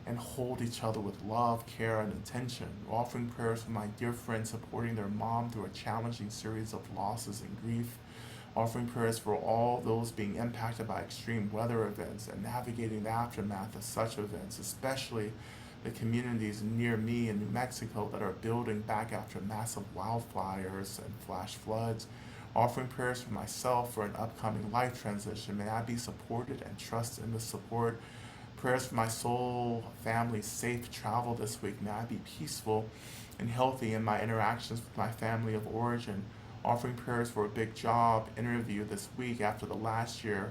and hold each other with love, care, and attention. Offering prayers for my dear friends supporting their mom through a challenging series of losses and grief. Offering prayers for all those being impacted by extreme weather events and navigating the aftermath of such events, especially the communities near me in New Mexico that are building back after massive wildfires and flash floods. Offering prayers for myself for an upcoming life transition. May I be supported and trust in the support. Prayers for my soul, family, safe travel this week. May I be peaceful and healthy in my interactions with my family of origin. Offering prayers for a big job interview this week after the last year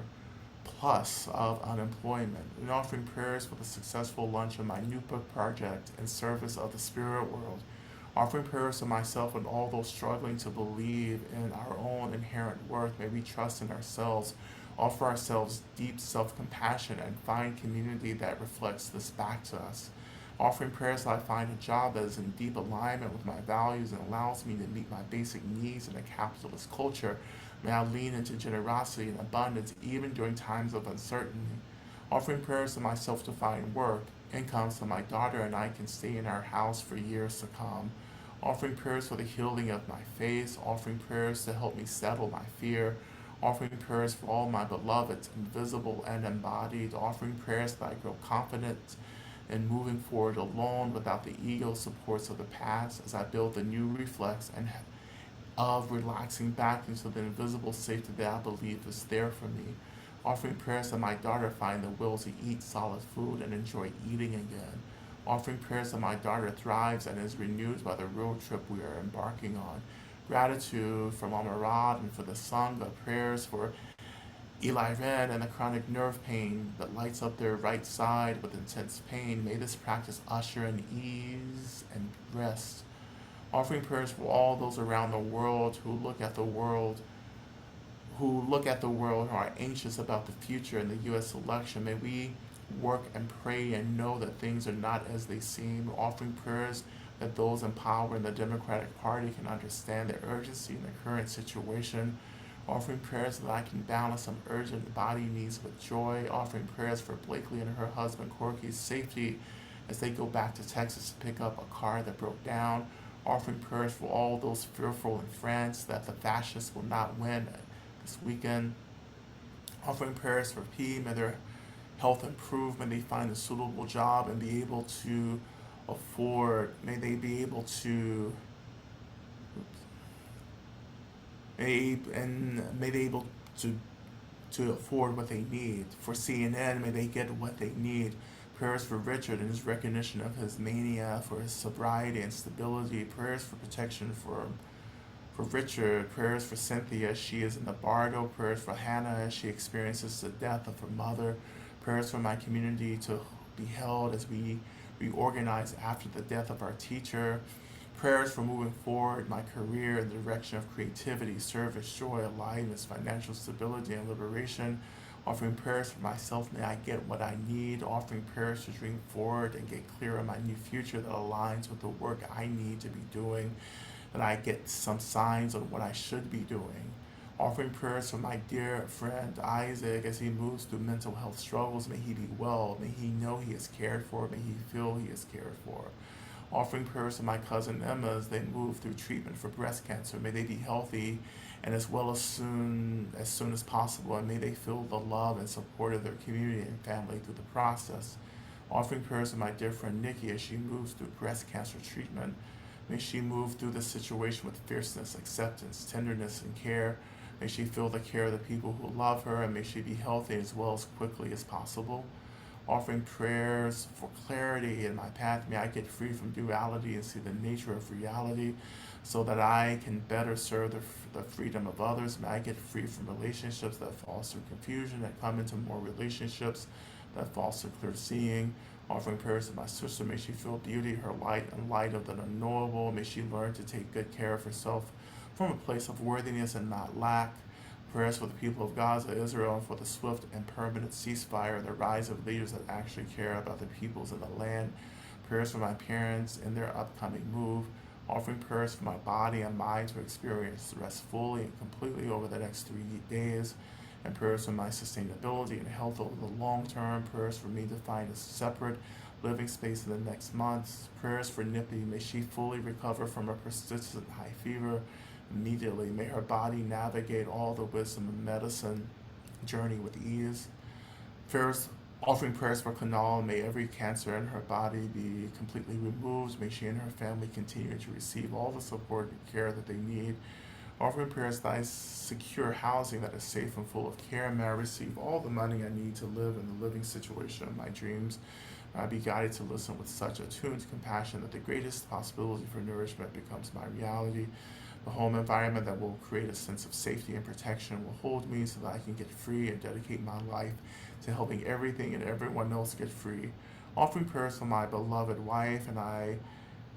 plus of unemployment. And offering prayers for the successful launch of my new book project in service of the spirit world. Offering prayers to myself and all those struggling to believe in our own inherent worth. May we trust in ourselves, offer ourselves deep self-compassion, and find community that reflects this back to us. Offering prayers that I find a job that is in deep alignment with my values and allows me to meet my basic needs in a capitalist culture. May I lean into generosity and abundance even during times of uncertainty. Offering prayers to myself to find work, income so my daughter and I can stay in our house for years to come. Offering prayers for the healing of my faith, offering prayers to help me settle my fear, offering prayers for all my beloveds, invisible and embodied, offering prayers that I grow confident in moving forward alone without the ego supports of the past as I build the new reflex and of relaxing back into the invisible safety that I believe is there for me. Offering prayers that my daughter find the will to eat solid food and enjoy eating again. Offering prayers that my daughter thrives and is renewed by the road trip we are embarking on. Gratitude for Lama Rod and for the Sangha. Prayers for Eli Red and the chronic nerve pain that lights up their right side with intense pain. May this practice usher in ease and rest. Offering prayers for all those around the world who look at the world who are anxious about the future in the U.S. election. May we work and pray and know that things are not as they seem. Offering prayers that those in power in the Democratic Party can understand the urgency in the current situation. Offering prayers that I can balance some urgent body needs with joy. Offering prayers for Blakely and her husband Corky's safety as they go back to Texas to pick up a car that broke down. Offering prayers for all those fearful in France that the fascists will not win this weekend. Offering prayers for P, may their health improve, may they find a suitable job and be able to afford, may they be able to, may they able to afford what they need. For CNN, may they get what they need. Prayers for Richard and his recognition of his mania, for his sobriety and stability. Prayers for protection for Richard. Prayers for Cynthia as she is in the bardo. Prayers for Hannah as she experiences the death of her mother. Prayers for my community to be held as we reorganize after the death of our teacher. Prayers for moving forward my career in the direction of creativity, service, joy, aliveness, financial stability, and liberation. Offering prayers for myself, may I get what I need. Offering prayers to dream forward and get clear on my new future that aligns with the work I need to be doing, that I get some signs on what I should be doing. Offering prayers for my dear friend Isaac as he moves through mental health struggles. May he be well. May he know he is cared for. May he feel he is cared for. Offering prayers to my cousin Emma as they move through treatment for breast cancer. May they be healthy and as well as soon as possible, and may they feel the love and support of their community and family through the process. Offering prayers to my dear friend Nikki as she moves through breast cancer treatment. May she move through this situation with fierceness, acceptance, tenderness, and care. May she feel the care of the people who love her, and may she be healthy as well as quickly as possible. Offering prayers for clarity in my path. May I get free from duality and see the nature of reality so that I can better serve the freedom of others. May I get free from relationships that foster confusion and come into more relationships that foster clear seeing. Offering prayers to my sister. May she feel beauty, her light, and light of the unknowable. May she learn to take good care of herself from a place of worthiness and not lack. Prayers for the people of Gaza, Israel, and for the swift and permanent ceasefire, the rise of leaders that actually care about the peoples of the land. Prayers for my parents in their upcoming move. Offering prayers for my body and mind to experience rest fully and completely over the next 3 days. And prayers for my sustainability and health over the long term. Prayers for me to find a separate living space in the next months. Prayers for Nippy. May she fully recover from a persistent high fever immediately. May her body navigate all the wisdom of medicine journey with ease. Prayers Offering prayers for Kanal, may every cancer in her body be completely removed. May she and her family continue to receive all the support and care that they need. Offering prayers that I secure housing that is safe and full of care. May I receive all the money I need to live in the living situation of my dreams. May I be guided to listen with such attuned compassion that the greatest possibility for nourishment becomes my reality. The home environment that will create a sense of safety and protection will hold me so that I can get free and dedicate my life to helping everything and everyone else get free. Offering prayers for my beloved wife and I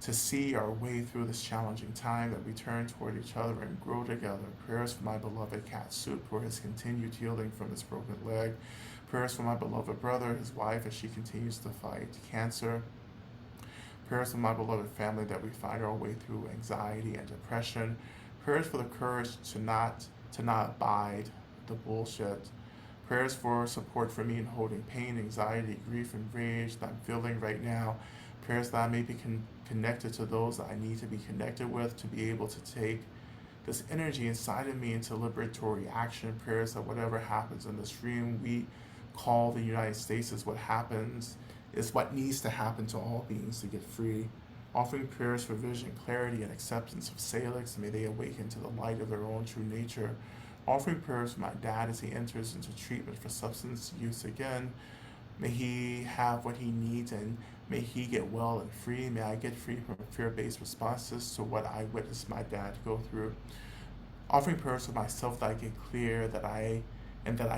to see our way through this challenging time, that we turn toward each other and grow together. Prayers for my beloved cat Soup for his continued healing from his broken leg. Prayers for my beloved brother, his wife, as she continues to fight cancer. Prayers for my beloved family that we find our way through anxiety and depression. Prayers for the courage to not abide the bullshit. Prayers for support for me in holding pain, anxiety, grief, and rage that I'm feeling right now. Prayers that I may be connected to those that I need to be connected with to be able to take this energy inside of me into liberatory action. Prayers that whatever happens in this dream, we call the United States is what happens, is what needs to happen to all beings to get free. Offering prayers for vision, clarity, and acceptance of Salix, may they awaken to the light of their own true nature. Offering prayers for my dad as he enters into treatment for substance use again. May he have what he needs and may he get well and free. May I get free from fear-based responses to what I witnessed my dad go through. Offering prayers for myself that I get clear, that I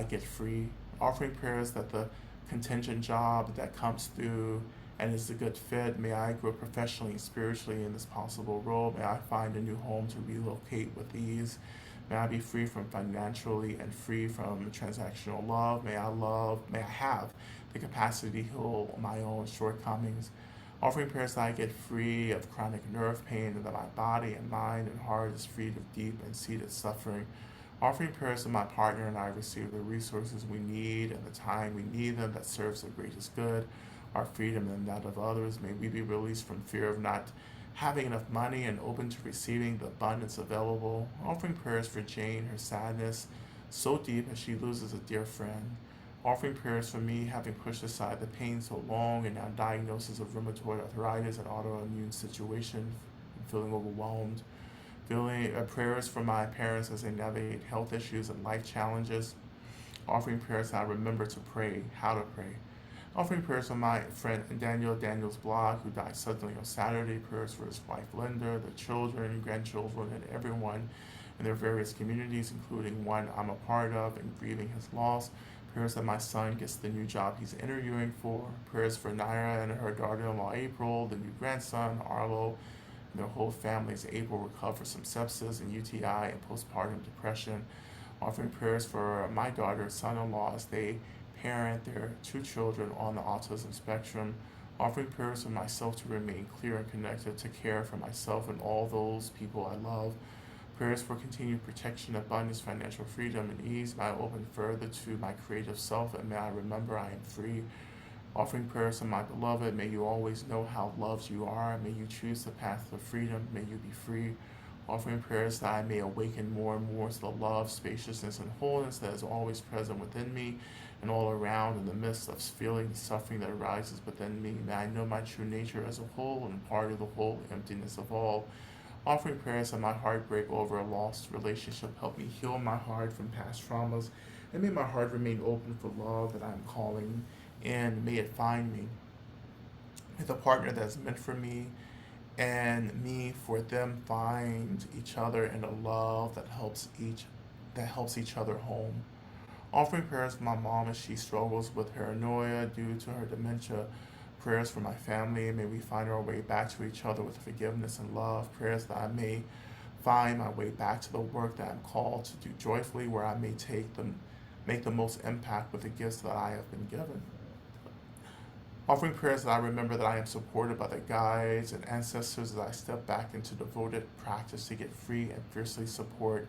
get free. Offering prayers that the contingent job that comes through and is a good fit, may I grow professionally and spiritually in this possible role. May I find a new home to relocate with ease. May I be free from financially and free from transactional love. May I have the capacity to heal my own shortcomings. Offering prayers that I get free of chronic nerve pain and that my body and mind and heart is freed of deep and seated suffering. Offering prayers that my partner and I receive the resources we need and the time we need them that serves the greatest good, our freedom and that of others. May we be released from fear of not having enough money and open to receiving the abundance available. Offering prayers for Jane, her sadness so deep as she loses a dear friend. Offering prayers for me, having pushed aside the pain so long and now diagnosis of rheumatoid arthritis and autoimmune situation, and feeling overwhelmed. Feeling prayers for my parents as they navigate health issues and life challenges. Offering prayers that I remember to pray, how to pray. Offering prayers for my friend Daniel's blog, who died suddenly on Saturday. Prayers for his wife Linda, the children, grandchildren, and everyone in their various communities, including one I'm a part of, and grieving his loss. Prayers that my son gets the new job he's interviewing for. Prayers for Naira and her daughter-in-law April, the new grandson Arlo, and their whole family as April recovers from sepsis and UTI and postpartum depression. Offering prayers for my daughter's son-in-law as they parent their two children on the autism spectrum. Offering prayers for myself to remain clear and connected to care for myself and all those people I love. Prayers for continued protection, abundance, financial freedom, and ease. May I open further to my creative self, and may I remember I am free. Offering prayers to my beloved, may you always know how loved you are. May you choose the path of freedom. May you be free. Offering prayers that I may awaken more and more to the love, spaciousness, and wholeness that is always present within me and all around in the midst of feeling the suffering that arises within me. May I know my true nature as a whole and part of the whole emptiness of all. Offering prayers that my heart break over a lost relationship help me heal my heart from past traumas, and may my heart remain open for love that I'm calling in. May it find me with a partner that's meant for me, and me for them find each other in a love that helps each other home. Offering prayers for my mom as she struggles with paranoia due to her dementia. Prayers for my family. May we find our way back to each other with forgiveness and love. Prayers that I may find my way back to the work that I'm called to do joyfully, where I may make the most impact with the gifts that I have been given. Offering prayers that I remember that I am supported by the guides and ancestors as I step back into devoted practice to get free and fiercely support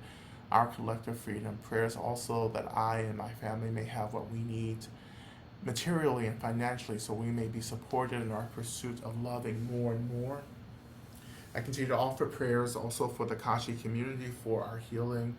our collective freedom. Prayers also that I and my family may have what we need materially and financially so we may be supported in our pursuit of loving more and more. I continue to offer prayers also for the Kashi community, for our healing,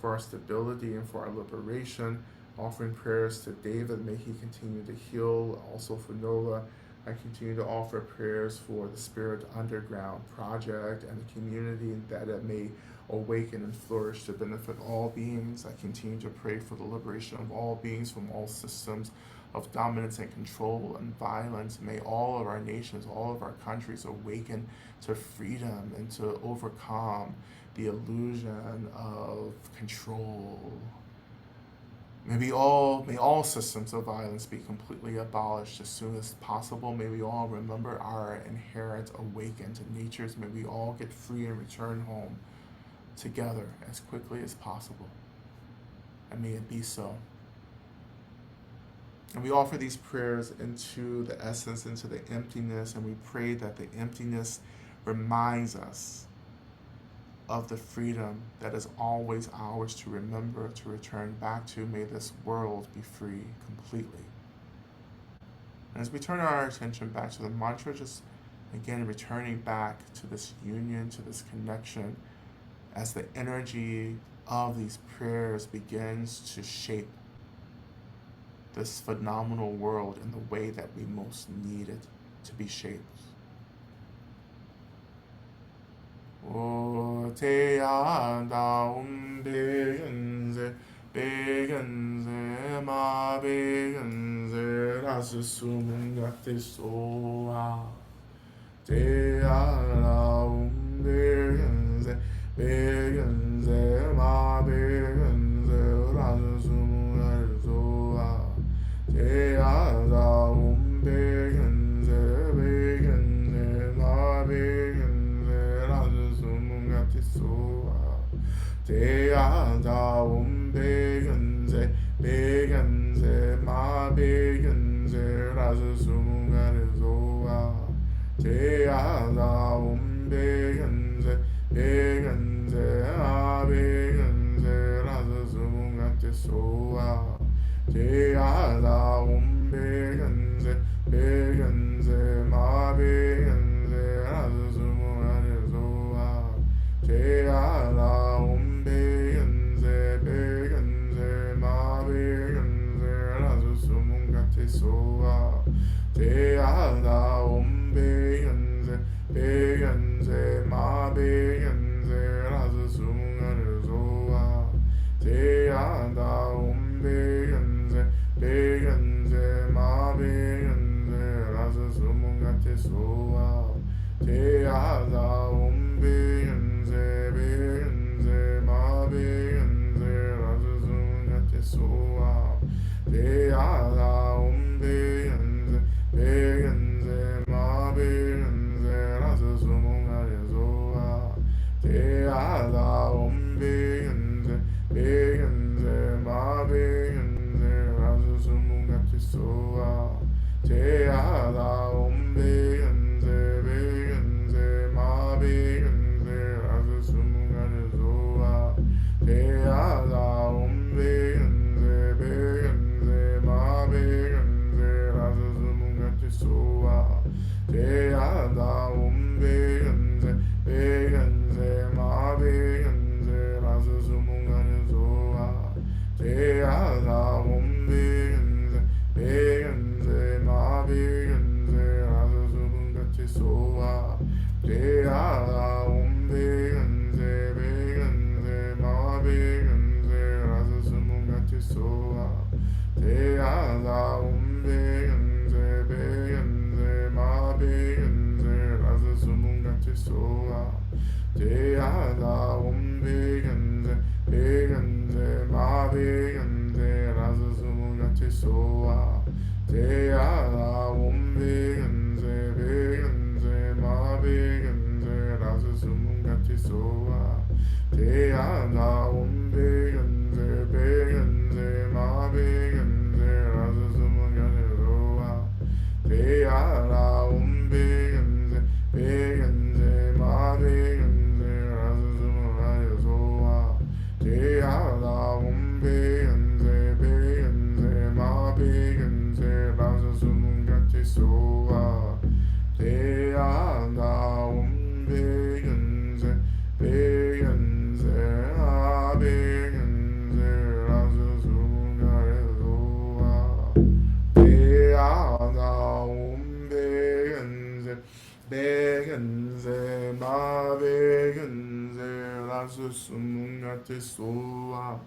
for our stability, and for our liberation. Offering prayers to David, may he continue to heal. Also for Nola, I continue to offer prayers for the Spirit Underground project and the community, that it may awaken and flourish to benefit all beings. I continue to pray for the liberation of all beings from all systems of dominance and control and violence. May all of our nations, all of our countries awaken to freedom and to overcome the illusion of control. May all systems of violence be completely abolished as soon as possible. May we all remember our inherent awakened natures. May we all get free and return home together as quickly as possible. And may it be so. And we offer these prayers into the essence, into the emptiness, and we pray that the emptiness reminds us of the freedom that is always ours to remember, to return back to. May this world be free completely. And as we turn our attention back to the mantra, just again returning back to this union, to this connection, as the energy of these prayers begins to shape this phenomenal world in the way that we most need it to be shaped. O te anda begenze, begenze, ma begenze, rassumungatte soa. Te ala begenze, begenze, ma begenze, rassumungatte soa. Te ala begenze, begenze, ma begenze, soa. Te ada begenze, begenze, ma begenze, raza sumungare soa. Te ada begenze, begenze, ma begenze, raza sumungare soa. Te ada begenze, begenze, ma begenze, raza sumungare soa. Te ala begenze, begenze, ma begenze, raza sumungate soa. Te ala begenze, begenze, ma begenze, raza sumungate soa. Te ala begenze, begenze, ma begenze, raza sumungate soa. Te ala begenze, begenze, ma begenze, raza sumungate soa. Te ala begenze, begenze, ma begenze, raza sumungate soa. Te ala begenze, begenze, ma begenze, raza sumungate soa. Te ala begenze, begenze, ma begenze, raza sumungate soa. Te ala begenze, begenze, ma begenze, raza sumungate soa. Te ala begenze, begenze, ma begenze, raza sumungate soa. Te ala begenze, begenze, ma begenze, raza sumungate soa. Te ala begenze, begenze, ma begenze, raza sumungate soa. Te ala begenze, begenze, ma begenze, raza sumungate soa. Te ala begenze, begenze, ma begenze, raza sumungate soa. Te ala begenze, begenze, ma begenze, raza sumungate soa. Te ala begenze, begenze, ma begenze, raza sumungate soa. Te ala begenze, begenze, ma begenze, raza sumungate soa. Te ala begenze, begenze, ma begenze, raza sumungate soa. Te ala begenze, begenze, ma begenze. rasu sumungate soa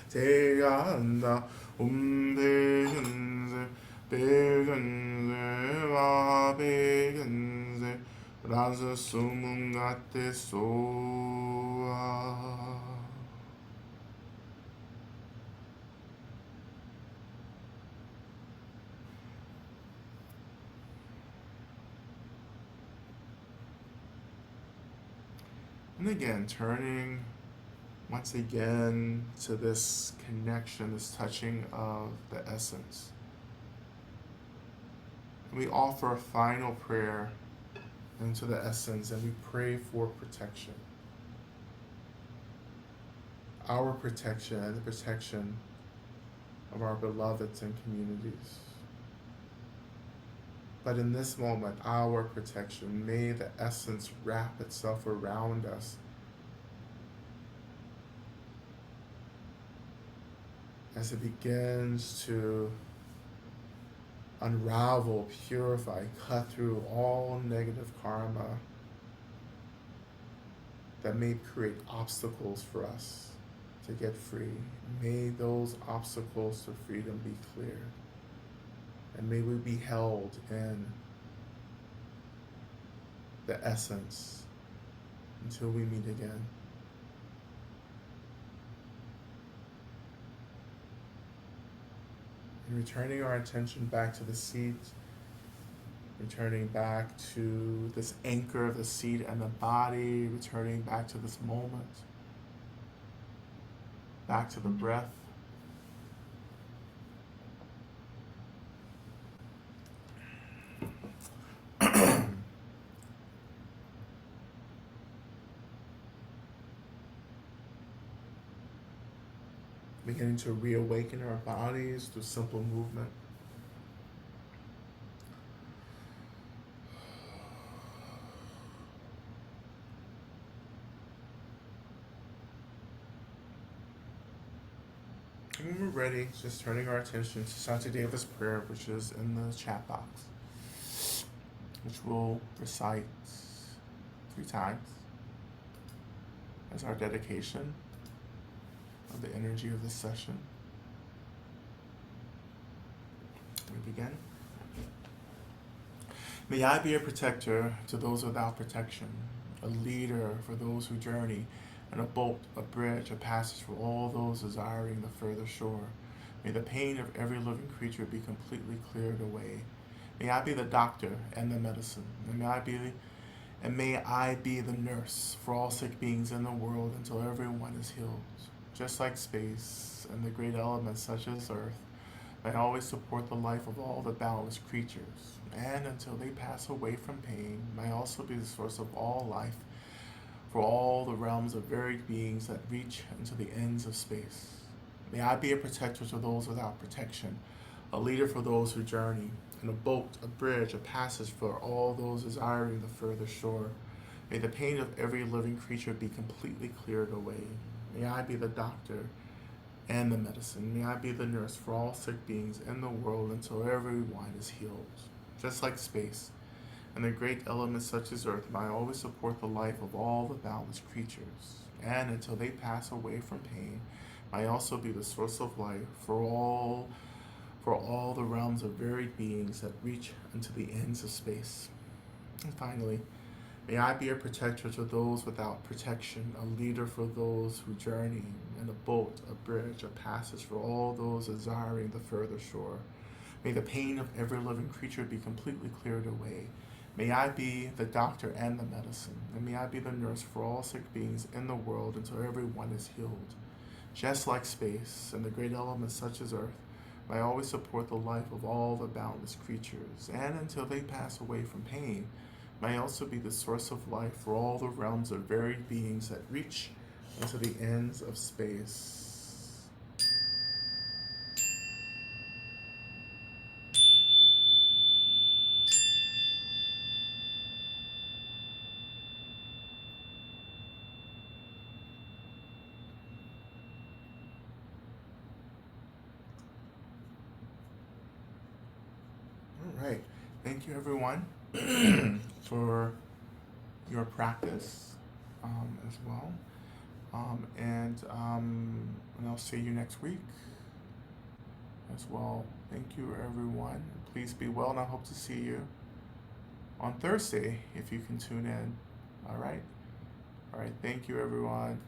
Teganda umbegenze begenze va begenze rasu sumungate soa. And again, turning once again to this connection, this touching of the essence. And we offer a final prayer into the essence and we pray for protection. Our protection and the protection of our beloveds and communities. But in this moment, our protection, may the essence wrap itself around us as it begins to unravel, purify, cut through all negative karma that may create obstacles for us to get free. May those obstacles to freedom be cleared. And may we be held in the essence until we meet again. And returning our attention back to the seat, returning back to this anchor of the seat and the body, returning back to this moment, back to the breath. Beginning to reawaken our bodies through simple movement. And when we're ready, just turning our attention to Santa Deva's prayer, which is in the chat box, which we'll recite 3 times as our dedication of the energy of this session. We begin. May I be a protector to those without protection, a leader for those who journey, and a boat, a bridge, a passage for all those desiring the further shore. May the pain of every living creature be completely cleared away. May I be the doctor and the medicine, and may I be the nurse for all sick beings in the world until everyone is healed. Just like space and the great elements such as earth, may I always support the life of all the boundless creatures, and until they pass away from pain, may I also be the source of all life for all the realms of varied beings that reach into the ends of space. May I be a protector to those without protection, a leader for those who journey, and a boat, a bridge, a passage for all those desiring the further shore. May the pain of every living creature be completely cleared away. May I be the doctor and the medicine. May I be the nurse for all sick beings in the world until everyone is healed. Just like space and the great elements such as earth, may I always support the life of all the boundless creatures. And until they pass away from pain, may I also be the source of life for all the realms of varied beings that reach into the ends of space. And finally, may I be a protector to those without protection, a leader for those who journey, and a boat, a bridge, a passage for all those desiring the further shore. May the pain of every living creature be completely cleared away. May I be the doctor and the medicine, and may I be the nurse for all sick beings in the world until everyone is healed. Just like space and the great elements such as earth, may I always support the life of all the boundless creatures, and until they pass away from pain, may I also be the source of life for all the realms of varied beings that reach into the ends of space. All right. Thank you, everyone, for your practice. as well. And I'll see you next week as well. Thank you, everyone. Please be well, and I hope to see you on Thursday if you can tune in. All right. All right. Thank you, everyone.